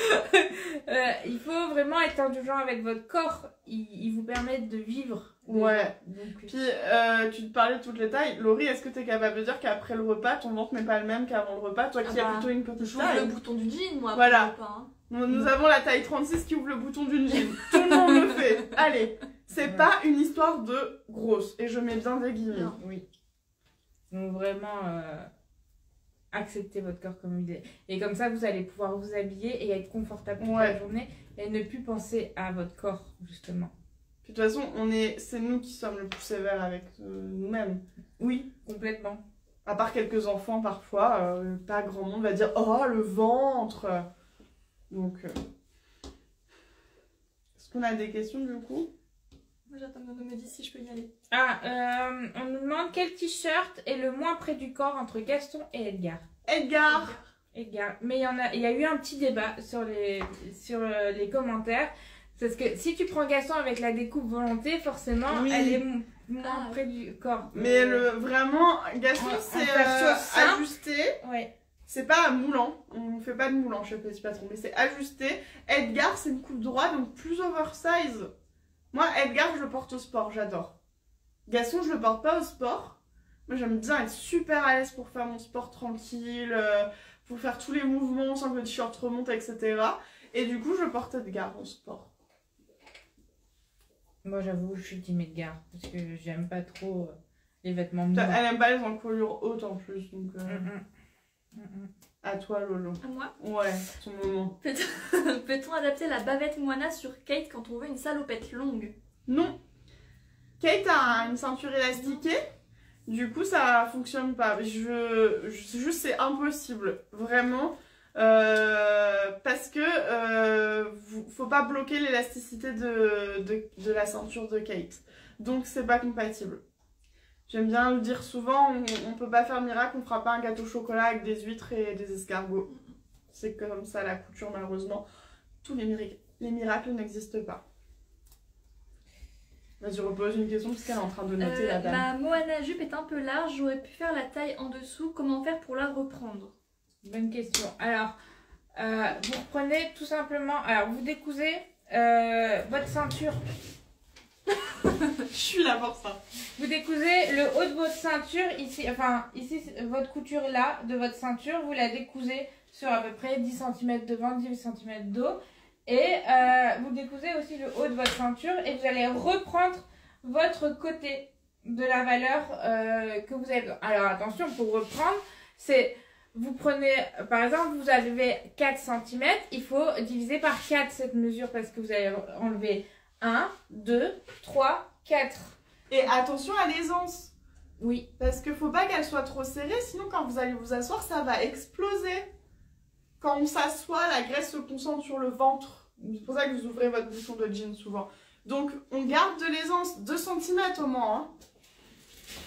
Il faut vraiment être indulgent avec votre corps, il vous permet de vivre. Ouais. Donc, puis tu te parlais de toutes les tailles. Laurie, est-ce que tu es capable de dire qu'après le repas, ton ventre n'est pas le même qu'avant le repas, toi qui as plutôt une petite J'ouvre taille? le bouton du jean, moi. Voilà. Pas, hein. Nous avons la taille 36 qui ouvre le bouton d'une jean. Tout le monde le fait. Allez, c'est pas une histoire de grosse. Et je mets bien des guillemets. Non. Oui. Donc vraiment, acceptez votre corps comme il est. Et comme ça, vous allez pouvoir vous habiller et être confortable toute la journée. Et ne plus penser à votre corps, justement. Puis de toute façon, c'est nous qui sommes le plus sévères avec nous-mêmes. Oui, complètement. À part quelques enfants parfois, pas grand monde va dire oh le ventre. Donc, est-ce qu'on a des questions du coup? Moi j'attends qu'on me dise si je peux y aller. On nous demande quel t-shirt est le moins près du corps entre Gaston et Edgar. Edgar. Mais il y a eu un petit débat sur les commentaires. Parce que si tu prends Gaston avec la découpe volonté, forcément, Oui. elle est moins près du corps. Mais vraiment, Gaston, c'est ajusté. Ouais. C'est pas moulant. On fait pas de moulant chez Petit Patron, mais c'est ajusté. Edgar, c'est une coupe droite, donc plus oversize. Moi, Edgar, je le porte au sport, j'adore. Gaston, je le porte pas au sport. Moi, j'aime bien être super à l'aise pour faire mon sport tranquille, pour faire tous les mouvements sans que le t-shirt remonte, etc. Et du coup, je porte Edgar au sport. Moi, j'avoue, je suis team Edgar. Parce que j'aime pas trop les vêtements moulants. Elle aime pas les encolures hautes en plus, donc... À toi, Lolo. À moi? Ouais, ton moment. Peut-on adapter la bavette Moana sur Kate quand on veut une salopette longue? Non. Kate a une ceinture élastiquée. Du coup, ça fonctionne pas. Juste, c'est impossible. Vraiment. Parce que faut pas bloquer l'élasticité de la ceinture de Kate. Donc, c'est pas compatible. J'aime bien le dire souvent, on peut pas faire miracle, on fera pas un gâteau au chocolat avec des huîtres et des escargots. C'est comme ça la couture, malheureusement. Tous les miracles n'existent pas. Vas-y, repose une question parce qu'elle est en train de noter la dame. Ma Moana jupe est un peu large, j'aurais pu faire la taille en dessous. Comment faire pour la reprendre? Bonne question. Alors, vous reprenez tout simplement... Alors, vous décousez votre ceinture. Je suis là pour ça. Vous décousez le haut de votre ceinture, ici, votre couture là, de votre ceinture, vous la décousez sur à peu près 10 cm de vent, 10 cm d'eau. Et vous décousez aussi le haut de votre ceinture et vous allez reprendre votre côté de la valeur que vous avez besoin. Alors attention, pour reprendre, c'est... Vous prenez, par exemple, vous avez 4 cm, il faut diviser par 4 cette mesure parce que vous allez enlever 1, 2, 3, 4. Et attention à l'aisance. Oui. Parce qu'il faut pas qu'elle soit trop serrée, sinon quand vous allez vous asseoir, ça va exploser. Quand on s'assoit, la graisse se concentre sur le ventre. C'est pour ça que vous ouvrez votre bouton de jean souvent. Donc on garde de l'aisance, 2 cm au moins. Hein.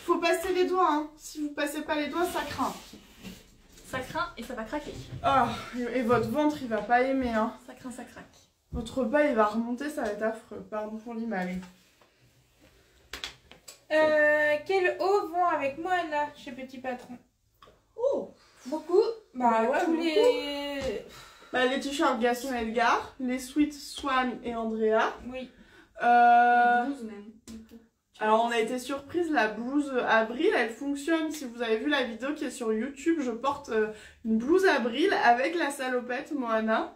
Faut passer les doigts. Hein. Si vous passez pas les doigts, ça craint. Ça craint et ça va craquer. Oh, et votre ventre, il va pas aimer. Hein. Ça craint, ça craque. Votre repas, il va remonter, ça va être affreux. Pardon pour l'image. Quels hauts vont avec Moana chez Petit Patron? Oh, beaucoup. Bah ouais, tous beaucoup. les... Les t-shirts Gaston et Edgar, les sweats Swan et Andrea. Oui. Les blouses même. Alors on a été surprise, la blouse Avril, elle fonctionne. Si vous avez vu la vidéo qui est sur YouTube, je porte une blouse Avril avec la salopette Moana.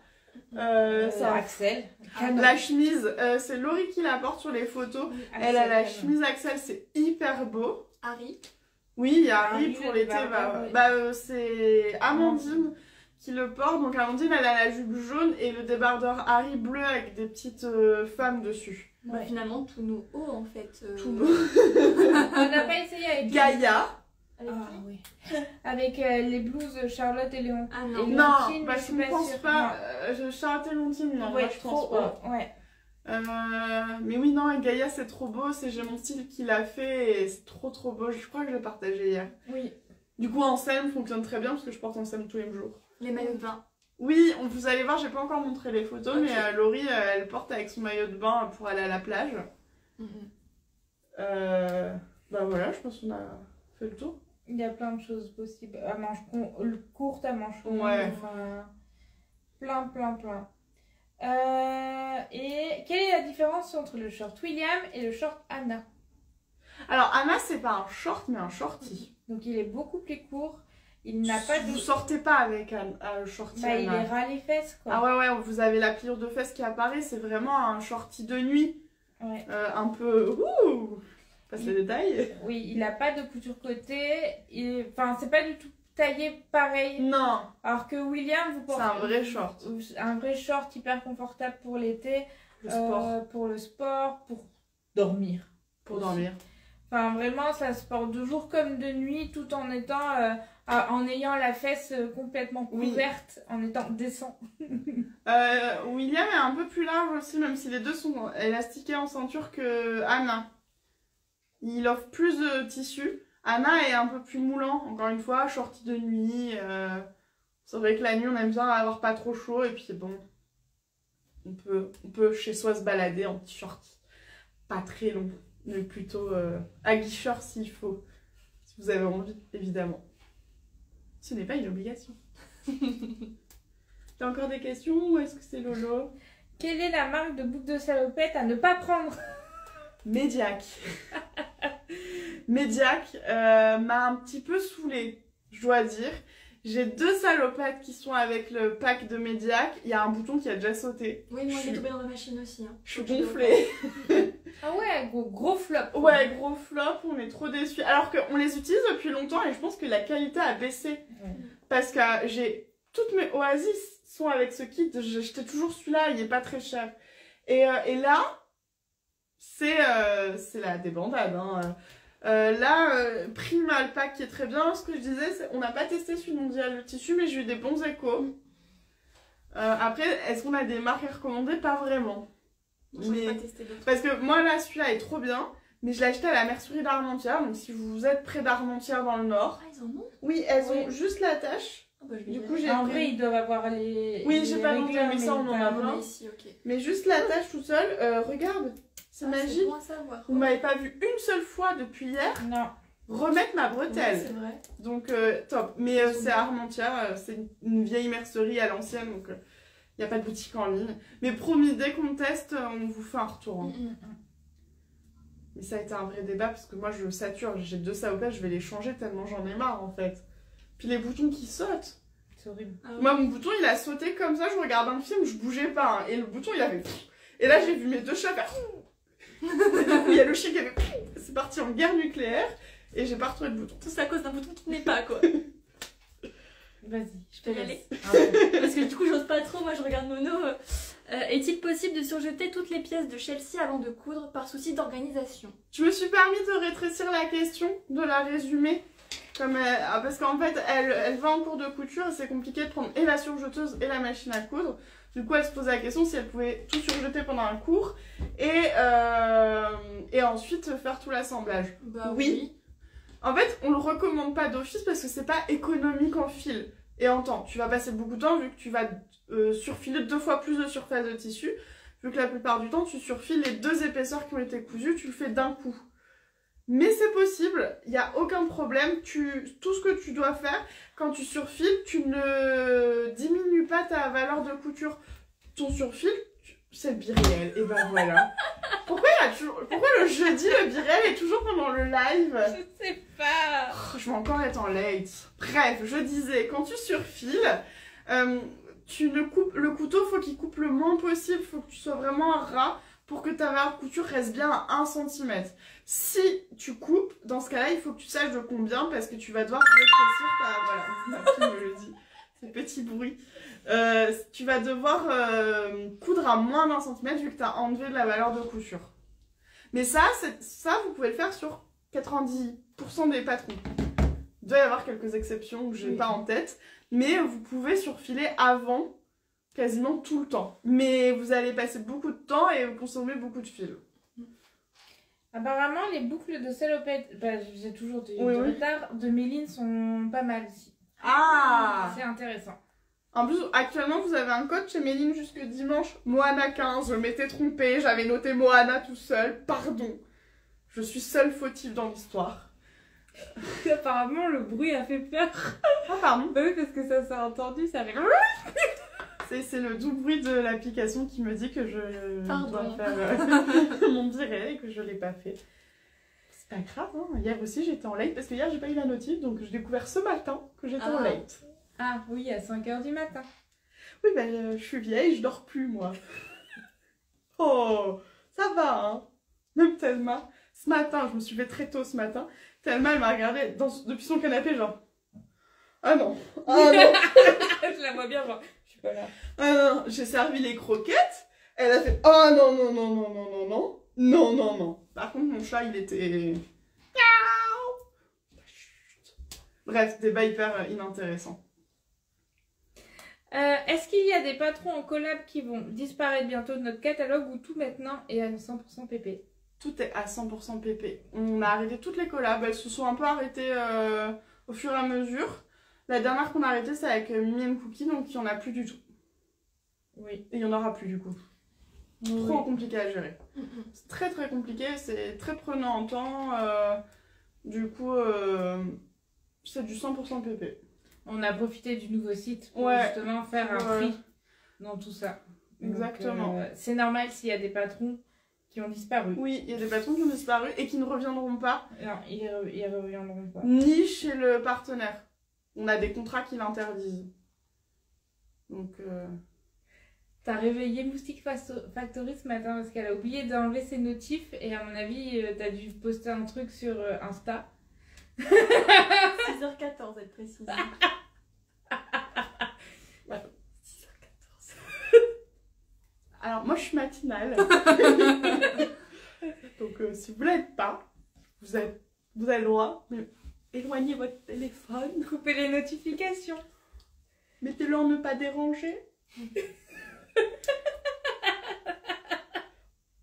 Ça Axel. La chemise, c'est Laurie qui la porte sur les photos. Oui, Elle a la chemise Axel, c'est hyper beau. Harry. Oui, il y a Harry Harry, pour le l'été. débardeur, oui. C'est Amandine qui le porte. Donc Amandine, elle a la jupe jaune et le débardeur Harry bleu avec des petites femmes dessus. Ouais. Finalement, tous nos hauts en fait. Tout beau. On n'a pas essayé avec Gaïa. Avec Ah, qui? oui. Avec les blouses Charlotte et Léon. Ah Et non. Leontine, Non, parce je suis qu'on pas pense sûre. pas. Charlotte et Leontine, non, Ouais, moi, je pense trop pas. haut. Ouais. Mais oui, non, Gaïa, c'est trop beau. C'est J'ai mon style qui l'a fait et c'est trop beau. Je crois que je l'ai partagé hier. Oui. Du coup, Ansem fonctionne très bien parce que je porte Ansem tous les jours. Les maillots de bain. Oui, vous allez voir, j'ai pas encore montré les photos, Ok. mais Laurie, elle porte avec son maillot de bain pour aller à la plage. Bah voilà, je pense qu'on a fait le tour. Il y a plein de choses possibles. À manches courtes, à manches longues. Ouais. Enfin, plein. Et quelle est la différence entre le short William et le short Anna? Alors, Anna, c'est pas un short, mais un shorty. Donc il est beaucoup plus court. Il n'a pas de... Vous sortez pas avec un shorty Bah, il Anna. est ras les fesses, quoi. Ah ouais, vous avez la pliure de fesses qui apparaît, c'est vraiment un shorty de nuit. Ouais. Un peu... Ouh, passe les détails. Oui, il n'a pas de couture côté. Enfin, c'est pas du tout taillé pareil. Non, Alors que William, vous c'est portez... un vrai short. Un vrai short hyper confortable pour l'été. Le sport. Pour le sport, pour dormir. Pour dormir. Enfin, vraiment, ça se porte de jour comme de nuit, tout en étant, en ayant la fesse complètement Oui. couverte, en étant décent. William est un peu plus large aussi, même si les deux sont élastiqués en ceinture que Anna. Il offre plus de tissu. Anna est un peu plus moulant, encore une fois, shorty de nuit. C'est vrai que la nuit, on aime bien avoir pas trop chaud, et puis bon, on peut chez soi se balader en t-shirt. Pas très long, mais plutôt aguicheur s'il faut. Si vous avez envie, évidemment. Ce n'est pas une obligation. T'as encore des questions ou est-ce que c'est Lolo? Quelle est la marque de boucle de salopette à ne pas prendre? Médiac. Médiac m'a un petit peu saoulée, je dois dire. J'ai 2 salopettes qui sont avec le pack de Médiac. Il y a un bouton qui a déjà sauté. Oui, moi j'ai tombé dans la machine aussi. Hein. Je suis gonflée. Ah ouais, gros flop. Ouais, gros flop, on est trop déçus. Alors qu'on les utilise depuis longtemps et je pense que la qualité a baissé. Ouais. Parce que j'ai toutes mes Oasis sont avec ce kit. J'achetais toujours celui-là, il est pas très cher. Et là, c'est la débandade. Hein. Prima le pack qui est très bien. Ce que je disais, c'est on n'a pas testé celui mondial le tissu, mais j'ai eu des bons échos. Après, est-ce qu'on a des marques à recommander? Pas vraiment. J'en ai pas testé d'autres. Parce que moi là, celui-là est trop bien, mais je l'ai acheté à la mercerie d'Armentières. Donc si vous êtes près d'Armentières dans le Nord, Ah, ils en ont? oui, elles ont juste l'attache. Ah, bah, je vais Du y coup, aller. j'ai En pris- vrai, ils doivent avoir les. Oui, les j'ai pas demandé, réglages, mais ça, on en a pas- plein. On est ici, ok. Mais juste l'attache tout seul, regarde, c'est Ah, magique. C'est bon à savoir. Vous m'avez pas vu une seule fois depuis hier Non. remettre ma Ouais, bretelle. c'est vrai. Donc top. Mais c'est à Armentières, c'est une vieille mercerie à l'ancienne, donc il n'y a pas de boutique en ligne. Mais promis, dès qu'on teste, on vous fait un retour. Hein. Mais ça a été un vrai débat parce que moi je sature, j'ai 2 salopettes, je vais les changer tellement j'en ai marre en fait. Puis les boutons qui sautent. C'est horrible. Ah, Moi mon bouton il a sauté comme ça, je regarde un film, je bougeais pas. Hein, et le bouton il avait... Et là j'ai vu mes 2 chats faire... Et du coup il y a le chien qui avait... C'est parti en guerre nucléaire et j'ai pas retrouvé de bouton. Tout ça à cause d'un bouton qui n'est pas, quoi. Vas-y, je peux y laisse. aller Ah ouais. Parce que du coup, j'ose pas trop. Moi, je regarde Mono. Est-il possible de surjeter toutes les pièces de Chelsea avant de coudre par souci d'organisation? Je me suis permis de rétrécir la question, de la résumer. Parce qu'en fait, elle va en cours de couture et c'est compliqué de prendre et la surjeteuse et la machine à coudre. Du coup, elle se posait la question si elle pouvait tout surjeter pendant un cours et ensuite faire tout l'assemblage. Bah Oui. En fait, on le recommande pas d'office parce que c'est pas économique en fil et en temps. Tu vas passer beaucoup de temps vu que tu vas surfiler 2 fois plus de surface de tissu. Vu que la plupart du temps, tu surfiles les 2 épaisseurs qui ont été cousues, tu le fais d'un coup. Mais c'est possible, il n'y a aucun problème. Tout ce que tu dois faire, quand tu surfiles, tu ne diminues pas ta valeur de couture. Ton surfil, c'est le biréel. Et ben voilà. Pourquoi le jeudi, le biréel est toujours pendant le live? Je sais pas. Je vais encore être en late. Bref, je disais, quand tu surfiles, le couteau, faut qu'il coupe le moins possible. Faut que tu sois vraiment un ras pour que ta valeur de couture reste bien à 1 cm. Si tu coupes, dans ce cas-là, il faut que tu saches de combien parce que tu vas devoir rétrécir ta... Voilà, ma fille me le dit. Ces petits bruits. Tu vas devoir coudre à moins d'1 cm vu que tu as enlevé de la valeur de couture. Mais ça, vous pouvez le faire sur 90% des patrons. Il doit y avoir quelques exceptions que je n'ai pas en tête. Mais vous pouvez surfiler avant quasiment tout le temps. Mais vous allez passer beaucoup de temps et consommer beaucoup de fil. Apparemment, les boucles de salopette, bah, j'ai toujours du Oui, oui. retard, de Méline sont pas mal aussi. Ah! C'est intéressant. En plus, actuellement, vous avez un code chez Méline jusque dimanche. Moana 15, je m'étais trompée, j'avais noté Moana tout seul. Pardon. Je suis seule fautive dans l'histoire. Apparemment, le bruit a fait peur. Ah, pardon. Bah oui, parce que ça s'est entendu, ça fait... C'est le doux bruit de l'application qui me dit que je Pardon. dois faire mon viré et que je l'ai pas fait. C'est pas grave, hein. Hier aussi j'étais en late parce que hier j'ai pas eu la notif donc j'ai découvert ce matin que j'étais en late. Ah oui, à 5h du matin. Oui, bah je suis vieille, je dors plus moi. Oh, ça va, hein. Même Thelma, ce matin, je me suis levée très tôt ce matin. Thelma, elle m'a regardée depuis son canapé, genre. Ah non, ah non. Je la vois bien, genre, je suis pas là. Ah non, j'ai servi les croquettes. Elle a fait oh non, non, non, non, non, non, non. Non, non, non. Par contre, mon chat, il était Bref, débat hyper inintéressant. Est-ce qu'il y a des patrons en collab qui vont disparaître bientôt de notre catalogue ou tout maintenant est à 100% PP? Tout est à 100% PP. On a arrêté toutes les collabs, elles se sont un peu arrêtées au fur et à mesure. La dernière qu'on a arrêtée, c'est avec Mimi & Cookie, donc il n'y en a plus du tout. Oui. Et il n'y en aura plus du coup. Oui. Trop compliqué à gérer. C'est très très compliqué, c'est très prenant en temps. Du coup, c'est du 100% PP. On a profité du nouveau site pour Ouais. justement faire un Ouais. tri dans tout ça. Donc, Exactement. c'est normal s'il y a des patrons qui ont disparu. Oui, il y a des patrons qui ont disparu et qui ne reviendront pas, Non, ils reviendront pas. ni chez le partenaire. On a des contrats qui l'interdisent. Donc, T'as réveillé Moustique Factory ce matin parce qu'elle a oublié d'enlever ses notifs et à mon avis, t'as dû poster un truc sur Insta. 6h14, être précise. 6h14. Alors, moi, je suis matinale. Donc, si vous ne l'êtes pas, vous avez le droit. Mais éloignez votre téléphone. Coupez les notifications. Mettez-le en ne pas déranger.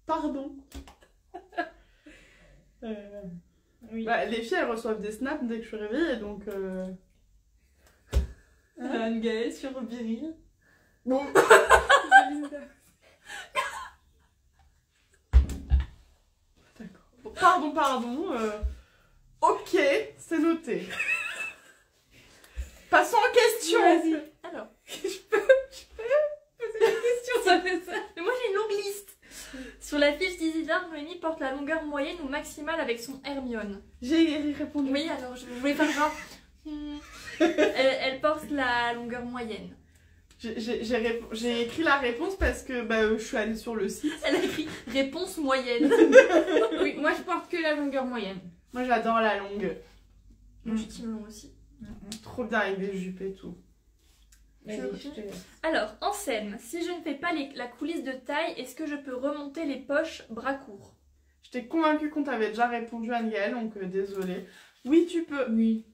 Pardon. Oui. Bah, les filles, elles reçoivent des snaps dès que je suis réveillée, donc... Anne-Gaëlle sur Biril. Bon. D'accord. Pardon. Ok, c'est noté. Passons en question. Vas-y. Alors, Je peux poser une question, ça fait ça. mais moi j'ai une longue liste. Sur la fiche d'Isidore, Noémie porte la longueur moyenne ou maximale avec son Hermione. J'ai répondu. Oui, alors je voulais faire genre. Elle porte la longueur moyenne. J'ai écrit la réponse parce que je suis allée sur le site. Elle a écrit réponse moyenne. Oui, moi je porte que la longueur moyenne. Moi, j'adore la longue. Moi je team long aussi. Trop bien avec des jupes et tout. Vas-y, Je- je te laisse. Alors, en scène, si je ne fais pas la coulisse de taille, est-ce que je peux remonter les poches bras courts? Je t'ai convaincue qu'on t'avait déjà répondu, Anne-Gaëlle, donc désolée. Oui, tu peux. Oui.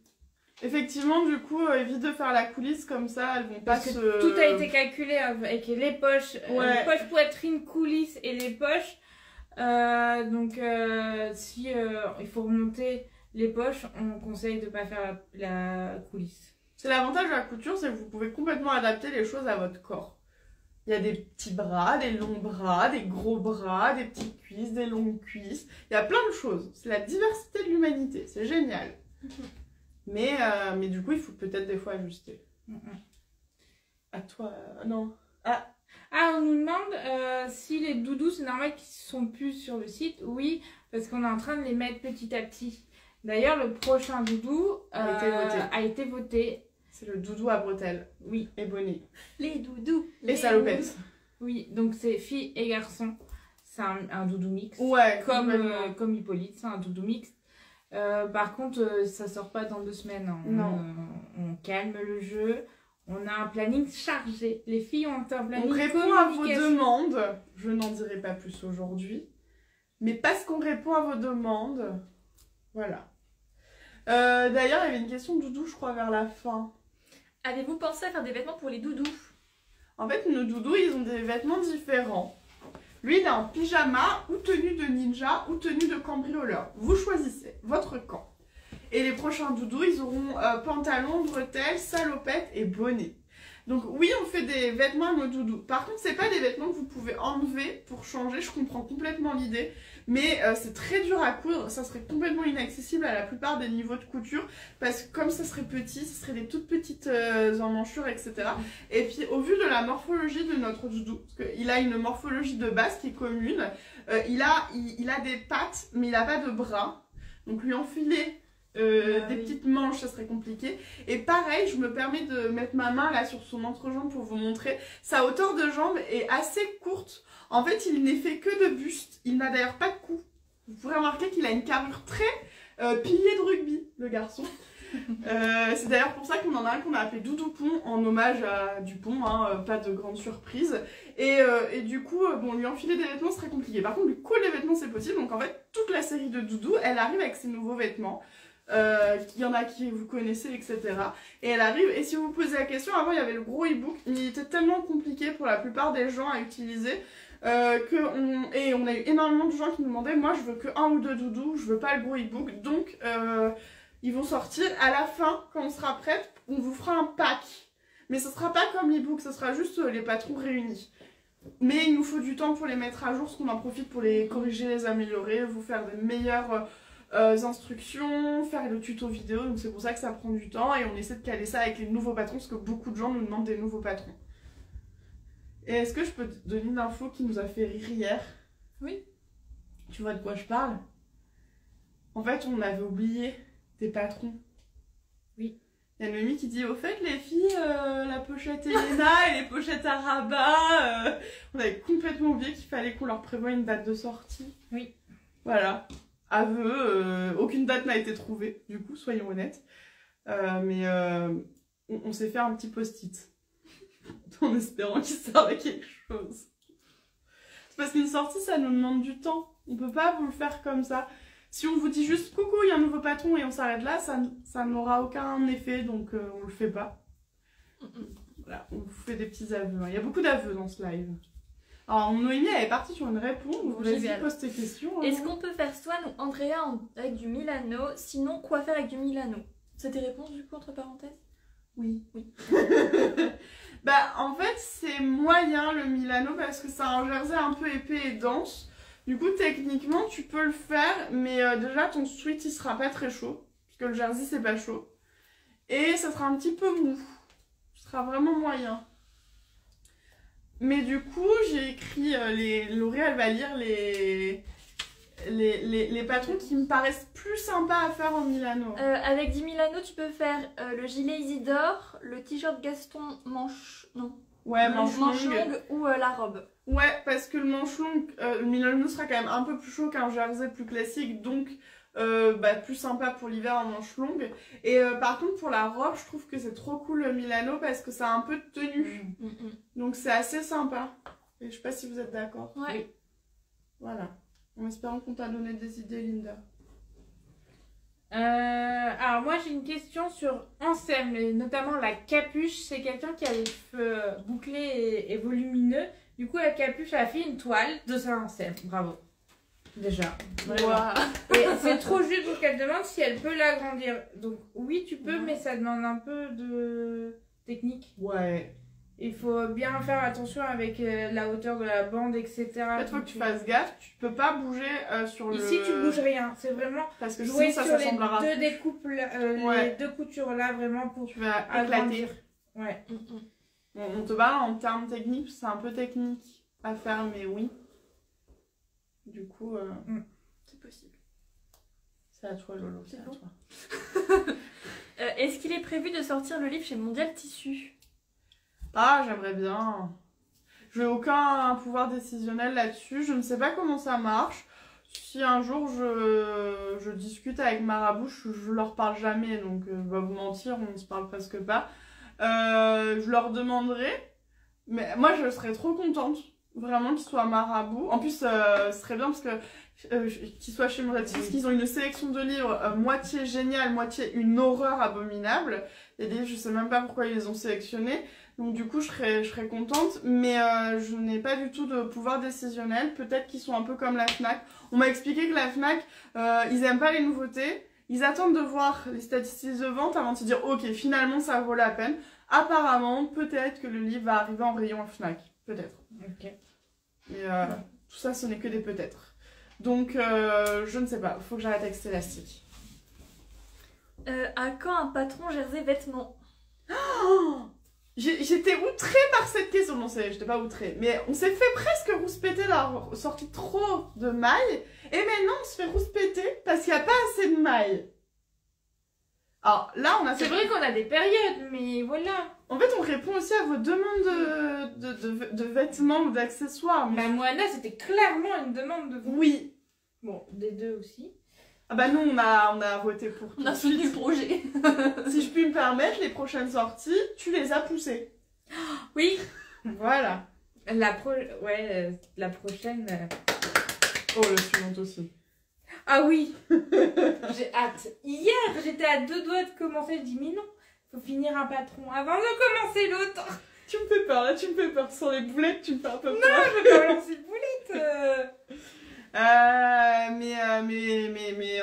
Effectivement, du coup, évite de faire la coulisse comme ça, elles vont pas Parce que se... tout a été calculé avec les poches, Ouais. les poches poitrine, coulisses et les poches. Si il faut remonter les poches, on conseille de ne pas faire la coulisse. C'est l'avantage de la couture, c'est que vous pouvez complètement adapter les choses à votre corps. Il y a des petits bras, des longs bras, des gros bras, des petites cuisses, des longues cuisses. Il y a plein de choses. C'est la diversité de l'humanité. C'est génial. Mais du coup, il faut peut-être des fois ajuster. À toi, non. Ah, on nous demande si les doudous, c'est normal qu'ils sont plus sur le site. Oui, parce qu'on est en train de les mettre petit à petit. D'ailleurs, le prochain doudou a été voté. C'est le doudou à bretelles. Oui. Et bonnet. Les doudous. Et salopette. Oui, donc c'est filles et garçons. C'est un doudou mix. Ouais, Comme Hippolyte, c'est un doudou mixte. Par contre, ça sort pas dans 2 semaines. Hein. Non. On calme le jeu. On a un planning chargé. Les filles ont un planning On répond à vos communication. demandes. Je n'en dirai pas plus aujourd'hui. Mais parce qu'on répond à vos demandes, voilà. D'ailleurs, il y avait une question de doudou, je crois, vers la fin. Avez-vous pensé à faire des vêtements pour les doudous? En fait, nos doudous, ils ont des vêtements différents. Lui, il est en pyjama, ou tenue de ninja, ou tenue de cambrioleur. Vous choisissez votre camp. Et les prochains doudous, ils auront pantalon, bretelles, salopette et bonnet. Donc oui, on fait des vêtements à nos doudous. Par contre, c'est pas des vêtements que vous pouvez enlever pour changer. Je comprends complètement l'idée. Mais c'est très dur à coudre. Ça serait complètement inaccessible à la plupart des niveaux de couture. Parce que comme ça serait petit, ce serait des toutes petites emmanchure, etc. Et puis au vu de la morphologie de notre doudou, parce qu'il a une morphologie de base qui est commune. Il a des pattes, mais il n'a pas de bras. Donc lui enfiler... des petites manches, ça serait compliqué. Et pareil, je me permets de mettre ma main là sur son entrejambe pour vous montrer. Sa hauteur de jambe est assez courte. En fait, il n'est fait que de buste. Il n'a d'ailleurs pas de cou. Vous pourrez remarquer qu'il a une carrure très pilier de rugby, le garçon. C'est d'ailleurs pour ça qu'on en a un qu'on a appelé Doudoupont en hommage à Dupont, hein, pas de grande surprise. Et du coup, bon, lui enfiler des vêtements c'est très compliqué. Par contre, lui coller les vêtements c'est possible. Donc en fait, toute la série de Doudou, elle arrive avec ses nouveaux vêtements. Il y en a qui vous connaissez, etc. Et elle arrive, et si vous vous posez la question, avant il y avait le gros e-book, il était tellement compliqué pour la plupart des gens à utiliser, et on a eu énormément de gens qui nous demandaient, moi je veux que 1 ou 2 doudous, je veux pas le gros e-book, donc ils vont sortir à la fin, quand on sera prête, on vous fera un pack. Mais ce sera pas comme l'e-book, ce sera juste les patrons réunis. Mais il nous faut du temps pour les mettre à jour, parce qu'on en profite pour les corriger, les améliorer, vous faire des meilleures instructions, faire le tuto vidéo, donc c'est pour ça que ça prend du temps et on essaie de caler ça avec les nouveaux patrons parce que beaucoup de gens nous demandent des nouveaux patrons. Et est-ce que je peux te donner une info qui nous a fait rire hier? Oui. Tu vois de quoi je parle? En fait, on avait oublié des patrons. Oui. Il y a Noémie qui dit, au fait les filles, la pochette Elena et les pochettes à rabat, on avait complètement oublié qu'il fallait qu'on leur prévoie une date de sortie. Oui. Voilà. Aveu, aucune date n'a été trouvée, du coup, soyons honnêtes. Mais on s'est fait un petit post-it. En espérant qu'il serve à quelque chose. C'est parce qu'une sortie, ça nous demande du temps. On peut pas vous le faire comme ça. Si on vous dit juste coucou, il y a un nouveau patron et on s'arrête là, ça n'aura aucun effet, donc on le fait pas. Voilà, on vous fait des petits aveux. Il y a beaucoup d'aveux dans ce live. Alors, Noémie, elle est partie sur une réponse. Bon, vas-y, pose tes questions. Est-ce qu'on peut faire Swan ou Andrea avec du Milano? Sinon, quoi faire avec du Milano? C'est tes réponses du coup, entre parenthèses? Oui. Bah, en fait, c'est moyen le Milano parce que c'est un jersey un peu épais et dense. Du coup, techniquement, tu peux le faire, mais déjà, ton sweat, il sera pas très chaud. Parce que le jersey, c'est pas chaud. Et ça sera un petit peu mou. Ce sera vraiment moyen. Mais du coup, j'ai écrit, Laurie, elle va lire les patrons qui me paraissent plus sympas à faire en Milano. Avec du Milano, tu peux faire le gilet Isidore, le t-shirt Gaston manche... Non. Ouais, manche longue ou la robe. Ouais, parce que le manche long, le Milano sera quand même un peu plus chaud qu'un jersey plus classique, donc plus sympa pour l'hiver en manche longue. Et par contre, pour la robe, je trouve que c'est trop cool le Milano parce que ça a un peu de tenue. Donc c'est assez sympa. Et je sais pas si vous êtes d'accord. Ouais. Oui. Voilà. En espérant qu'on t'a donné des idées, Linda. Alors moi j'ai une question sur Ansem, et notamment la capuche. C'est quelqu'un qui a les cheveux bouclés et volumineux. Du coup la capuche a fait une toile de Saint-Ansem. Bravo. Déjà. Wow. Et c'est trop juste pour qu'elle demande si elle peut l'agrandir. Donc oui tu peux, mais ça demande un peu de technique. Ouais. Il faut bien faire attention avec la hauteur de la bande, etc. En fait, faut que tu fasses gaffe. Tu peux pas bouger sur le... Ici tu bouges rien. C'est vraiment Parce que jouer sinon, sur ça semblera... les deux découpes, les deux coutures là vraiment pour Tu vas agrandir. éclater. Ouais. Bon, on te parle en termes techniques, c'est un peu technique à faire, mais oui. Du coup, C'est possible. c'est à toi, Lolo. C'est à bon. toi. Est-ce qu'il est prévu de sortir le livre chez Mondial Tissu? Ah, j'aimerais bien. Je n'ai aucun pouvoir décisionnel là-dessus. Je ne sais pas comment ça marche. Si un jour je discute avec Marabout, je leur parle jamais, donc je vais vous mentir, on ne se parle presque pas. Je leur demanderai, mais moi je serais trop contente, vraiment qu'ils soient Marabout. En plus, ce serait bien parce que qu'ils soient chez Mondial parce qu'ils ont une sélection de livres moitié géniale, moitié une horreur abominable. Il y a des livres, je sais même pas pourquoi ils les ont sélectionnés. Donc du coup, je serais contente, mais je n'ai pas du tout de pouvoir décisionnel. Peut-être qu'ils sont un peu comme la FNAC. On m'a expliqué que la FNAC, ils aiment pas les nouveautés. Ils attendent de voir les statistiques de vente avant de se dire « Ok, finalement, ça vaut la peine. » Apparemment, peut-être que le livre va arriver en rayon FNAC. Peut-être. Ok. Mais tout ça, ce n'est que des peut-être. Donc, je ne sais pas. Il faut que j'arrête avec cet élastique. À quand un patron jersey vêtements? J'étais outrée par cette question. Non, j'étais pas outrée. Mais on s'est fait presque rouspéter d'avoir sorti trop de mailles. Et maintenant, on se fait rouspéter parce qu'il n'y a pas assez de mailles. Alors là, on a fait... C'est vrai qu'on a des périodes, mais voilà. En fait, on répond aussi à vos demandes de vêtements ou d'accessoires. Mais... La Moana, c'était clairement une demande de vous. Oui. Bon, des deux aussi. Ah bah nous, on a voté pour tout On a de soutenu suite. le projet. Si je puis me permettre, les prochaines sorties, tu les as poussées. Oui. Voilà. La prochaine... Oh, la suivante aussi. Ah oui. J'ai hâte. Hier, j'étais à 2 doigts de commencer. Je dis, mais non, faut finir un patron avant de commencer l'autre. Tu me fais peur, là, tu me fais peur. Sur les boulettes, tu me fais un peu peur. Non, je vais pas lancer de boulette. Mais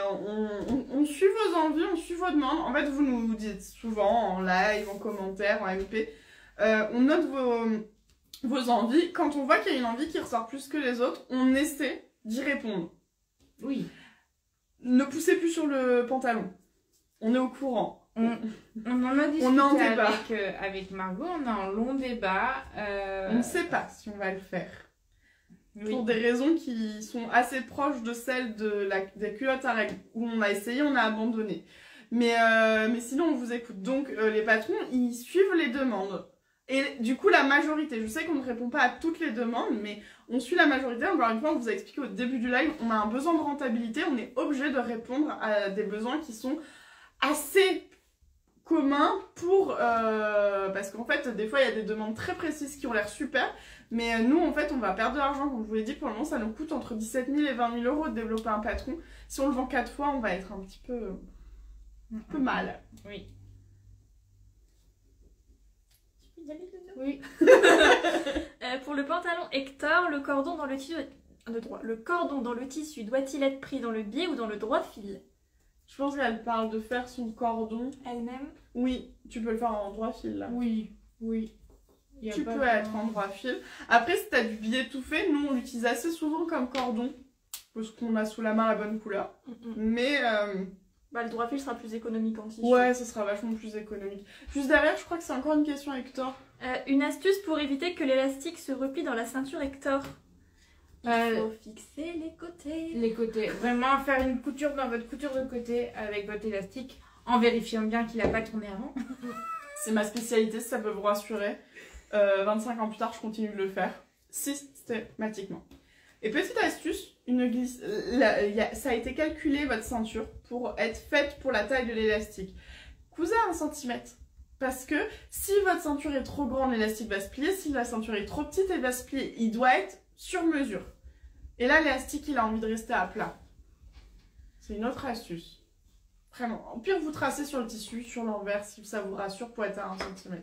on suit vos envies, on suit vos demandes. En fait, vous nous dites souvent en live, en commentaire, en MP. On note vos envies. Quand on voit qu'il y a une envie qui ressort plus que les autres, on essaie d'y répondre. Oui. Ne poussez plus sur le pantalon. On est au courant. On en a discuté On est en débat. avec Margot, on a un long débat. On ne sait pas si on va le faire. Oui. Pour des raisons qui sont assez proches de celles des culottes à règles. Où on a essayé, on a abandonné. Mais sinon, on vous écoute. Donc, les patrons, ils suivent les demandes. Et du coup, la majorité, je sais qu'on ne répond pas à toutes les demandes, mais on suit la majorité. Encore une fois, on vous a expliqué au début du live, on a un besoin de rentabilité, on est obligé de répondre à des besoins qui sont assez communs pour... parce qu'en fait, des fois, il y a des demandes très précises qui ont l'air super, mais nous, en fait, on va perdre de l'argent. Comme je vous l'ai dit, pour le moment, ça nous coûte entre 17 000 et 20 000 euros de développer un patron. Si on le vend 4 fois, on va être un petit peu mal. Oui. Oui. Pour le pantalon Hector, le cordon dans le tissu doit-il être pris dans le biais ou dans le droit fil? Je pense qu'elle parle de faire son cordon. Elle-même. Oui, tu peux le faire en droit fil là. Oui. Tu peux être en droit fil. Après, si t'as du billet tout fait, nous on l'utilise assez souvent comme cordon. Parce qu'on a sous la main la bonne couleur. Mais le droit fil sera plus économique en tissu. ouais, ce sera vachement plus économique. Juste derrière, je crois que c'est encore une question Hector. Une astuce pour éviter que l'élastique se replie dans la ceinture Hector. Il faut fixer les côtés. Les côtés. Vraiment faire une couture dans votre couture de côté avec votre élastique en vérifiant bien qu'il n'a pas tourné avant. C'est ma spécialité, si ça peut vous rassurer. 25 ans plus tard, je continue de le faire systématiquement. Et petite astuce, ça a été calculé votre ceinture pour être faite pour la taille de l'élastique. Cousez 1 cm. Parce que si votre ceinture est trop grande, l'élastique va se plier. Si la ceinture est trop petite, elle va se plier. Il doit être sur mesure. Et là, l'élastique, il a envie de rester à plat. C'est une autre astuce. Vraiment. Au pire, vous tracez sur le tissu, sur l'envers, si ça vous rassure, pour être à 1 cm.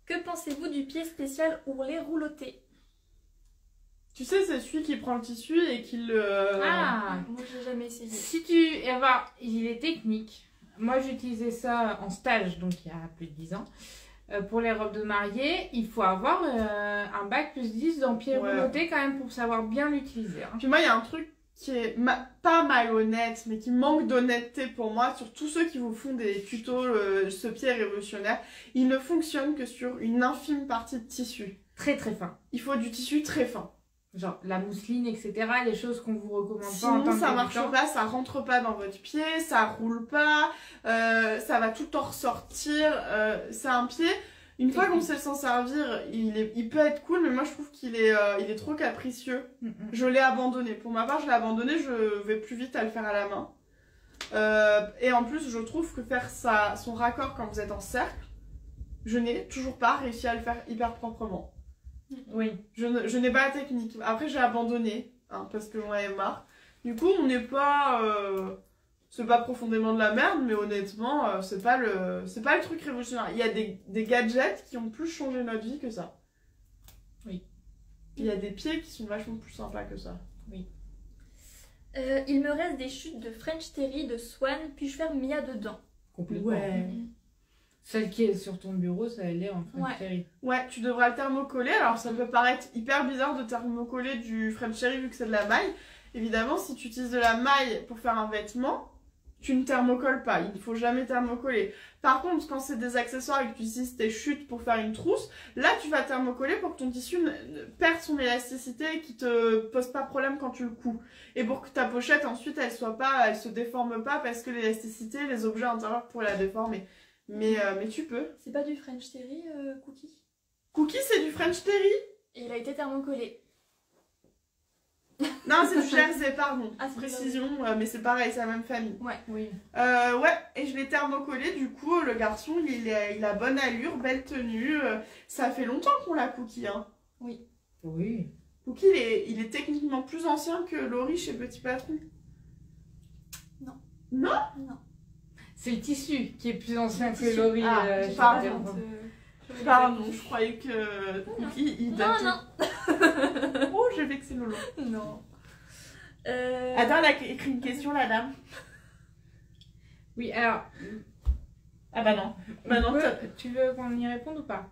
Que pensez-vous du pied spécial ourlet rouloté? Tu sais, c'est celui qui prend le tissu et qui le... Ah, Moi, j'ai jamais essayé. si tu... Eva, il est technique. Moi, j'utilisais ça en stage, donc il y a plus de 10 ans. Pour les robes de mariée, il faut avoir un bac plus 10 dans pied rouloté quand même pour savoir bien l'utiliser. Hein. Puis moi, il y a un truc qui est pas malhonnête, mais qui manque d'honnêteté pour moi, sur tous ceux qui vous font des tutos, ce pied est révolutionnaire. Il ne fonctionne que sur une infime partie de tissu. Très très fin. Il faut du tissu très fin. Genre la mousseline, etc. Les choses qu'on vous recommande pas en Sinon, tant que ça marche débutant. pas, ça rentre pas dans votre pied, ça roule pas, ça va tout le temps ressortir. C'est un pied, une fois qu'on sait s'en servir, il peut être cool, mais moi je trouve qu'il est trop capricieux. Je l'ai abandonné. Pour ma part, je l'ai abandonné, je vais plus vite à le faire à la main. Et en plus, je trouve que faire son raccord quand vous êtes en cercle, je n'ai toujours pas réussi à le faire hyper proprement. Oui. Je n'ai pas la technique. Après, j'ai abandonné, hein, parce que j'en avais marre. Du coup, on n'est pas... c'est pas profondément de la merde, mais honnêtement, c'est pas le truc révolutionnaire. Il y a des gadgets qui ont plus changé notre vie que ça. Oui. Il y a des pieds qui sont vachement plus sympas que ça. Oui. Il me reste des chutes de French Terry, de Swan, puis-je faire Mia dedans? Complètement. Ouais. Celle qui est sur ton bureau, ça elle est en French Terry. Ouais, tu devras le thermocoller. Alors, ça peut paraître hyper bizarre de thermocoller du French Terry vu que c'est de la maille. Évidemment, si tu utilises de la maille pour faire un vêtement, tu ne thermocolles pas. Il ne faut jamais thermocoller. Par contre, quand c'est des accessoires et que tu utilises tes chutes pour faire une trousse, là, tu vas thermocoller pour que ton tissu perde son élasticité et qu'il te pose pas problème quand tu le couds. Et pour que ta pochette, ensuite, elle se déforme pas parce que l'élasticité, les objets intérieurs pourraient la déformer. Mais tu peux. C'est pas du French Terry, Cookie? Cookie, c'est du French Terry? Et il a été thermocollé. Non, c'est du jersey, pardon. Ah, c'est précision, mais c'est pareil, c'est la même famille. Ouais. Oui. Ouais, et je l'ai thermocollé, du coup, le garçon, il a bonne allure, belle tenue. Ça fait longtemps qu'on l'a, Cookie, hein. Oui. Oui. Cookie, il est techniquement plus ancien que Laurie chez Petit Patron. Non. C'est le tissu qui est plus ancien que tissu. Laurie. Ah, je pardon. veux dire. Pardon, je croyais que Cookie, il datait. Non. Oh, j'ai vexé Lolo. Non. Attends, elle a écrit une question, la dame. Oui, alors, Ah bah non. Maintenant, tu veux qu'on y réponde ou pas?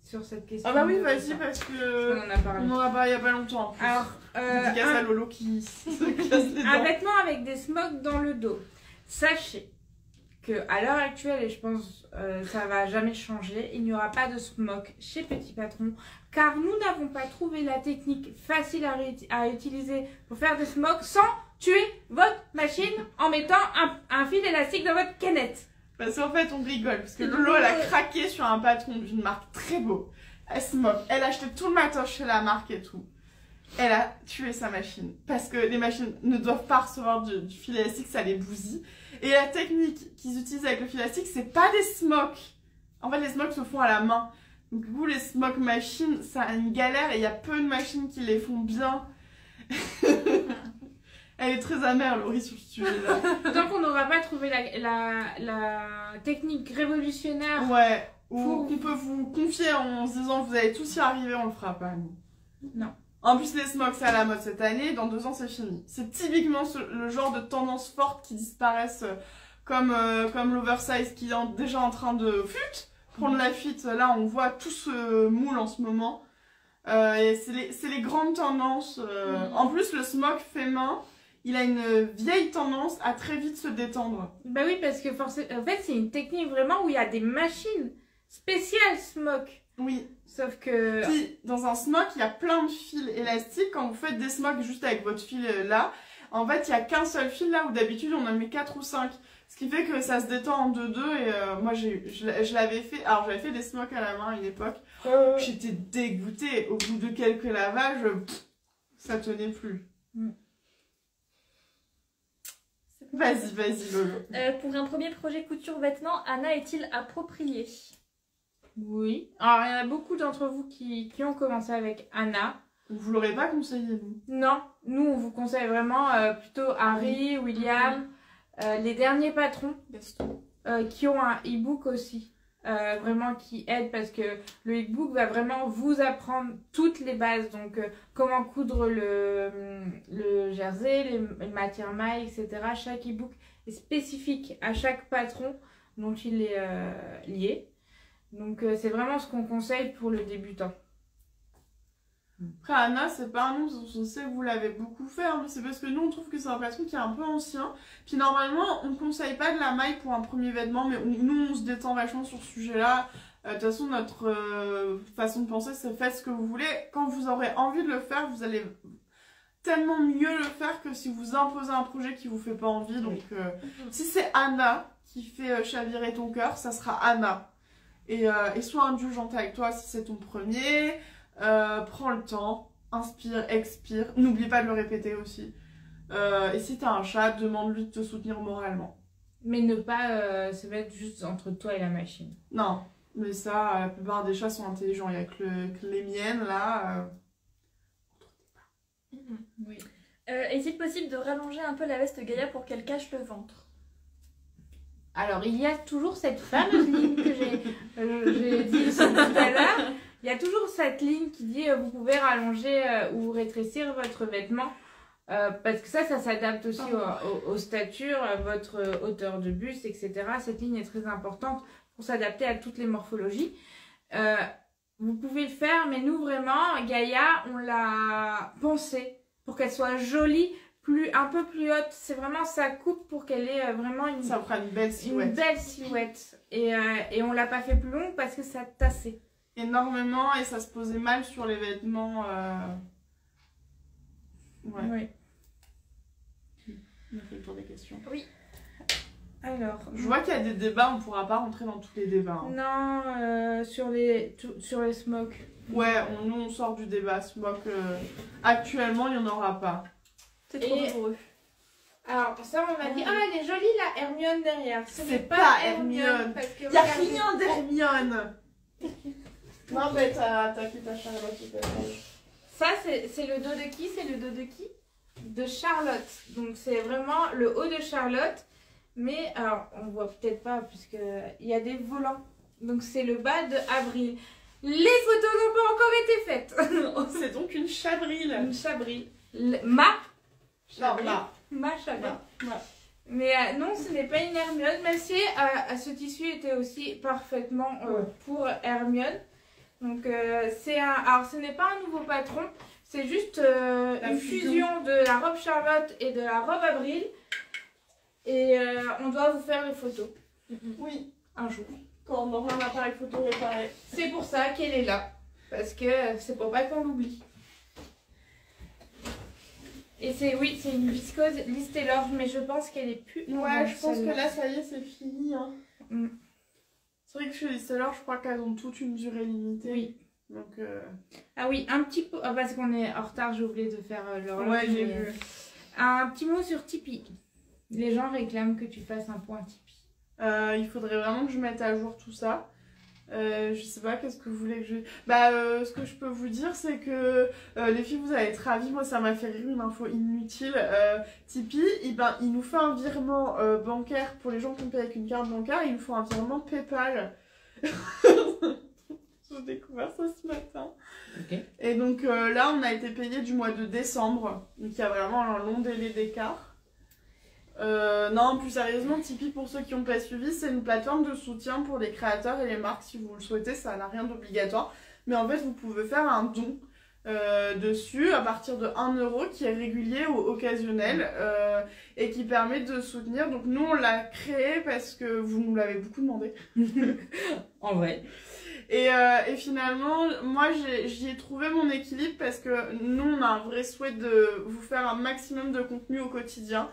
Sur cette question. Ah bah oui, de- vas-y, parce que... On en a parlé. On en a parlé il y a pas longtemps. En plus. Alors, Dédicace à Lolo qui se casse les un dents. vêtement avec des smocks dans le dos. Sachez que à l'heure actuelle, et je pense ça va jamais changer, il n'y aura pas de smock chez Petit Patron, car nous n'avons pas trouvé la technique facile à utiliser pour faire des smocks sans tuer votre machine en mettant un fil élastique dans votre canette. Parce qu'en fait, on rigole. Parce que Lolo, elle a craqué sur un patron d'une marque très beau. Elle se moque. Elle a acheté tout le matos chez la marque et tout. Elle a tué sa machine. Parce que les machines ne doivent pas recevoir du fil élastique, ça les bousille. Et la technique qu'ils utilisent avec le fil élastique, c'est pas des smocks. En fait, les smocks se font à la main. Donc, vous, les smocks machines, ça a une galère et il y a peu de machines qui les font bien. Elle est très amère, Laurie, sur ce sujet-là. Tant qu'on n'aura pas trouvé la technique révolutionnaire. Ouais, ou Faut- qu'on peut vous confier en se disant vous allez tous y arriver, on le fera pas, nous. Non. En plus, les smocks, c'est à la mode cette année, dans 2 ans, c'est fini. C'est typiquement le genre de tendance forte qui disparaissent comme l'oversize qui est déjà en train de prendre la fuite. Là, on voit tout ce moule en ce moment. Et c'est les grandes tendances. En plus, le smock fait main, il a une vieille tendance à très vite se détendre. Bah oui, parce que en fait, c'est une technique vraiment où il y a des machines spéciales smock. Oui. Sauf que. Puis, dans un smock, il y a plein de fils élastiques. Quand vous faites des smocks juste avec votre fil là, en fait, il n'y a qu'un seul fil là où d'habitude on en met 4 ou 5. Ce qui fait que ça se détend en 2-2. Et moi, je l'avais fait. Alors, j'avais fait des smocks à la main à une époque. J'étais dégoûtée. Au bout de quelques lavages, ça tenait plus. Vas-y, Lolo. Pour un premier projet couture vêtements, Anna est-il approprié? Oui. Alors, il y en a beaucoup d'entre vous qui ont commencé avec Anna. Vous l'aurez pas conseillé, vous? Non, nous, on vous conseille vraiment plutôt Harry, William, les derniers patrons qui ont un e-book aussi. Vraiment qui aide parce que le e-book va vraiment vous apprendre toutes les bases. Donc, comment coudre le jersey, les matières mailles, etc. Chaque e-book est spécifique à chaque patron dont il est lié. Donc, c'est vraiment ce qu'on conseille pour le débutant. Après, Anna, c'est pas un nom, on sait que vous l'avez beaucoup fait, hein, mais c'est parce que nous, on trouve que c'est un patron qui est un peu ancien. Puis normalement, on ne conseille pas de la maille pour un premier vêtement, mais nous, on se détend vachement sur ce sujet-là. De toute façon, notre façon de penser, c'est faites ce que vous voulez. Quand vous aurez envie de le faire, vous allez tellement mieux le faire que si vous imposez un projet qui vous fait pas envie. Donc, si c'est Anna qui fait chavirer ton cœur, ça sera Anna. Et sois indulgente avec toi si c'est ton premier. Prends le temps, inspire, expire. N'oublie pas de le répéter aussi. Et si t'as un chat, demande-lui de te soutenir moralement. Mais ne pas se mettre juste entre toi et la machine. Non, mais ça, la plupart des chats sont intelligents. Il n'y a que les miennes, là. Oui. Est-il possible de rallonger un peu la veste Gaïa pour qu'elle cache le ventre? Alors, il y a toujours cette fameuse ligne que j'ai dit tout à l'heure. Il y a toujours cette ligne qui dit vous pouvez rallonger ou rétrécir votre vêtement. Parce que ça s'adapte aussi aux statures, à votre hauteur de buste, etc. Cette ligne est très importante pour s'adapter à toutes les morphologies. Vous pouvez le faire, mais nous vraiment, Gaïa, on l'a pensé pour qu'elle soit jolie, un peu plus haute. C'est vraiment sa coupe pour qu'elle ait vraiment ça fera une belle silhouette. Une belle silhouette. Et on l'a pas fait plus long parce que ça tassait. Énormément et ça se posait mal sur les vêtements. Ouais. Oui. On a fait le tour des questions. Oui. Alors. Je vois qu'il y a des débats, on ne pourra pas rentrer dans tous les débats. Hein. Non, sur les smokes. Ouais, nous on sort du débat. Smoke, actuellement, il n'y en aura pas. C'est trop Et- douloureux. Alors, ça, on m'a dit, ah, elle est jolie la Hermione derrière. Ce C'est n'est pas Hermione. Parce que Il n'y a regardez- rien d'Hermione. Non, mais t'as qui ta Charlotte ou ta Charlotte. Ça, c'est le dos de qui? C'est le dos de qui? de Charlotte. Donc c'est vraiment le haut de Charlotte. Mais alors on voit peut-être pas puisque il y a des volants. Donc c'est le bas de Avril. Les photos n'ont pas encore été faites. C'est donc une chabrille. Une chabrille. Ma Non, là. Ma chabrille. Ouais. Mais non, ce n'est pas une Hermione, même si ce tissu était aussi parfaitement pour Hermione. Donc c'est un... Alors ce n'est pas un nouveau patron, c'est juste une fusion de la robe Charlotte et de la robe Avril. Et on doit vous faire les photos. Oui, Un jour. quand on aura un appareil photo réparé. C'est pour ça qu'elle est là. Parce que c'est pour pas qu'on l'oublie. Et c'est c'est une viscose Liz Taylor, mais je pense qu'elle est plus. Ouais, je pense que là, ça y est, c'est fini. Hein. Mm. C'est vrai que chez Liz Taylor, je crois qu'elles ont toutes une durée limitée. Oui. Donc, Ah oui, un petit peu. Ah, parce qu'on est en retard, j'ai oublié de faire l'horloge. ouais, j'ai mais- vu. Un petit mot sur Tipeee. Les gens réclament que tu fasses un point Tipeee. Il faudrait vraiment que je mette à jour tout ça. Je sais pas, qu'est-ce que vous voulez que je... Bah, ce que je peux vous dire, c'est que les filles, vous allez être ravies. Moi, ça m'a fait rire, une info inutile. Tipeee, il nous fait un virement bancaire pour les gens qui ont payé avec une carte bancaire. Il nous faut un virement PayPal. J'ai découvert ça ce matin. Ok. Et donc là, on a été payé du mois de décembre. Donc, il y a vraiment un long délai d'écart. Non, plus sérieusement, Tipeee, pour ceux qui n'ont pas suivi, c'est une plateforme de soutien pour les créateurs et les marques si vous le souhaitez, ça n'a rien d'obligatoire. Mais en fait, vous pouvez faire un don dessus à partir de 1 euro qui est régulier ou occasionnel et qui permet de soutenir. Donc nous, on l'a créé parce que vous nous l'avez beaucoup demandé. En vrai. Et finalement, moi, j'y ai trouvé mon équilibre parce que nous, on a un vrai souhait de vous faire un maximum de contenu au quotidien.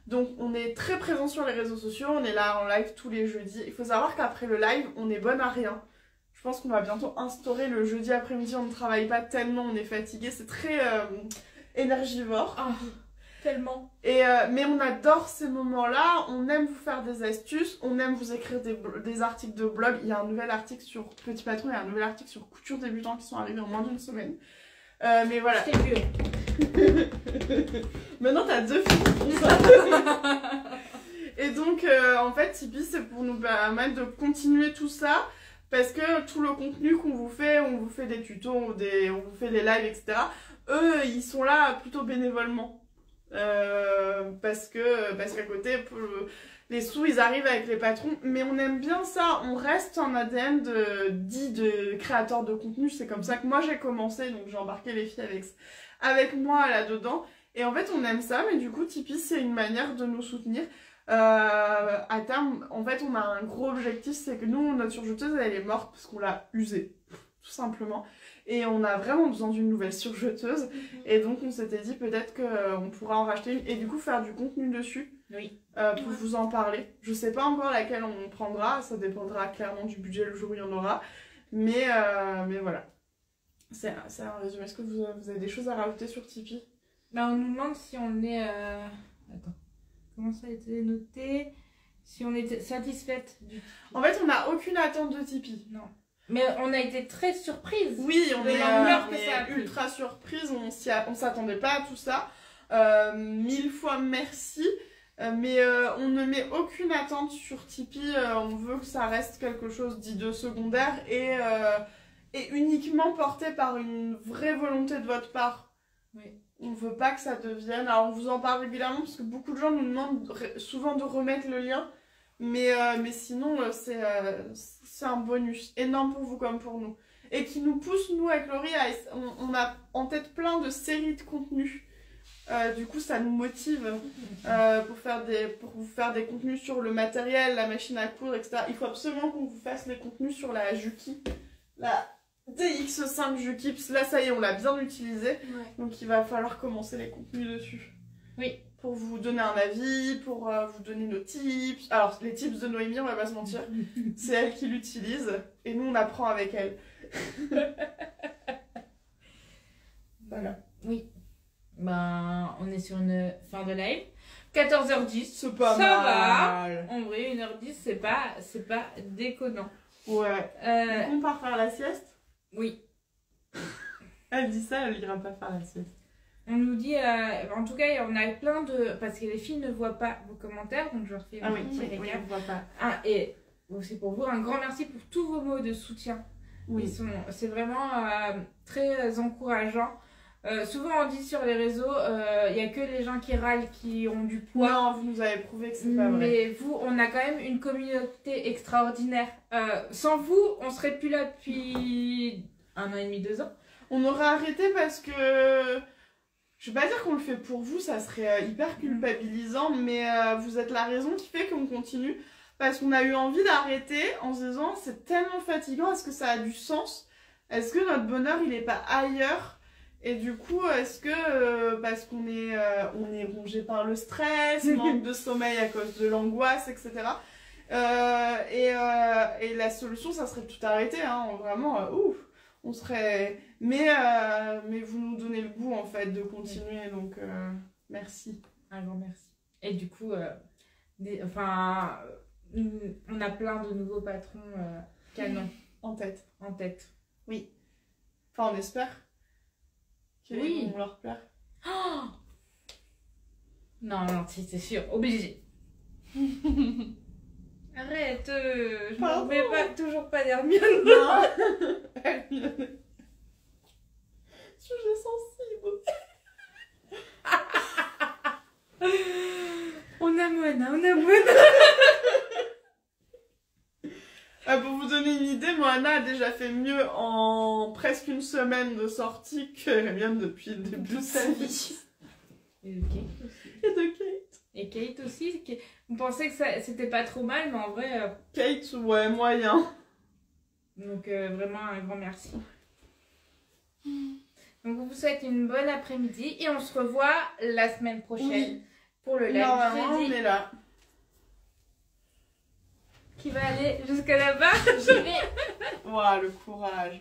Donc on est très présent sur les réseaux sociaux, on est là en live tous les jeudis. Il faut savoir qu'après le live, on est bonne à rien. Je pense qu'on va bientôt instaurer le jeudi après-midi, on ne travaille pas tellement, on est fatigué, c'est très énergivore. Oh, tellement. Mais on adore ces moments-là, on aime vous faire des astuces, on aime vous écrire des articles de blog. Il y a un nouvel article sur Petit Patron, il y a un nouvel article sur Couture Débutant qui sont arrivés en moins d'une semaine. Mais voilà. C'était mieux. Maintenant, t'as 2 filles qui font ça. Et donc, en fait, Tipeee, c'est pour nous permettre de continuer tout ça. Parce que tout le contenu qu'on vous fait, on vous fait des tutos, on vous fait des lives, etc. Eux, ils sont là plutôt bénévolement. Parce qu'à côté, les sous, ils arrivent avec les patrons. Mais on aime bien ça. On reste en ADN de créateur de contenu. C'est comme ça que moi, j'ai commencé. Donc, j'ai embarqué les filles avec moi là-dedans. Et en fait, on aime ça. Mais du coup, Tipeee, c'est une manière de nous soutenir. À terme, en fait, on a un gros objectif, c'est que nous, notre surjeteuse, elle est morte parce qu'on l'a usée, tout simplement. Et on a vraiment besoin d'une nouvelle surjeteuse. Et donc, on s'était dit peut-être qu'on pourra en racheter une et du coup faire du contenu dessus. Oui. Pour vous en parler. Je sais pas encore laquelle on prendra, ça dépendra clairement du budget le jour où il y en aura. Mais voilà. C'est un résumé. Est-ce que vous avez des choses à rajouter sur Tipeee? Bah, on nous demande si on est... Attends. Comment ça a été noté? Si on était satisfaite du... En fait, on n'a aucune attente de Tipeee. Non. Mais on a été très surprise. Oui, on de est, l'ampleur on que ça a est pris. ultra surprise, on s'attendait pas à tout ça. 1000 fois merci. Mais on ne met aucune attente sur Tipeee. On veut que ça reste quelque chose dit de secondaire et uniquement porté par une vraie volonté de votre part. Oui. On veut pas que ça devienne... Alors on vous en parle régulièrement parce que beaucoup de gens nous demandent souvent de remettre le lien. Mais sinon c'est un bonus énorme pour vous comme pour nous. Et qui nous pousse, nous avec Laurie, on a en tête plein de séries de contenus. Du coup ça nous motive pour vous faire des contenus sur le matériel, la machine à coudre, etc. Il faut absolument qu'on vous fasse des contenus sur la Juki. La DX5 Juki, là ça y est, on l'a bien utilisé. Ouais. Donc il va falloir commencer les contenus dessus. Oui. Pour vous donner un avis, pour vous donner nos tips. Alors les tips de Noémie, on va pas se mentir, c'est elle qui l'utilise et nous on apprend avec elle. Voilà. Oui. Ben, on est sur une fin de live. 14h10. C'est pas Ça mal. va. En vrai, 1h10, c'est pas déconnant. Ouais. On part faire la sieste. Oui. Elle dit ça, elle ira pas faire la sieste. On nous dit, en tout cas, on a plein de... Parce que les filles ne voient pas vos commentaires, donc je leur fais Ah un oui, petit oui, récap. on voit pas. Ah, et bon, c'est pour vous, un grand merci pour tous vos mots de soutien. Oui. C'est vraiment très encourageant. Souvent on dit sur les réseaux, il n'y a que les gens qui râlent qui ont du poids. Non, vous nous avez prouvé que c'est pas vrai. Mais vous, on a quand même une communauté extraordinaire. Sans vous, on serait plus là depuis 1 an et demi, 2 ans. On aurait arrêté parce que... Je vais pas dire qu'on le fait pour vous, ça serait hyper culpabilisant, mais vous êtes la raison qui fait qu'on continue. Parce qu'on a eu envie d'arrêter en se disant c'est tellement fatigant, est-ce que ça a du sens? Est-ce que notre bonheur il est pas ailleurs? Et du coup, est-ce que parce qu'on est, on est rongé par le stress, manque de sommeil à cause de l'angoisse, etc. Et la solution, ça serait de tout arrêter, hein, vraiment, ouf, on serait... Mais vous nous donnez le goût, en fait, de continuer, donc merci. Un grand merci. Et du coup, on a plein de nouveaux patrons canons En tête. en tête. Oui. Enfin, on espère qu'ils Oui. vont leur plaire. Oh non, non, c'est sûr, obligé. Arrête, je m'en Pardon. remets pas, toujours pas d'Hermione. Non. Sujet sensible. On a Moana, on a Moana. Pour vous donner une idée, Moana a déjà fait mieux en presque une semaine de sortie que Hermione depuis le début de sa vie. Et de Kate aussi. Et de Kate. Et Kate aussi. Vous pensez que c'était pas trop mal, mais en vrai... Kate, ouais, moyen. Donc vraiment un grand merci. Donc on vous souhaite une bonne après-midi et on se revoit la semaine prochaine Oui. pour le live Normalement, on jeudi est là. qui va aller jusqu'à là-bas. J'y vais. Waouh, le courage.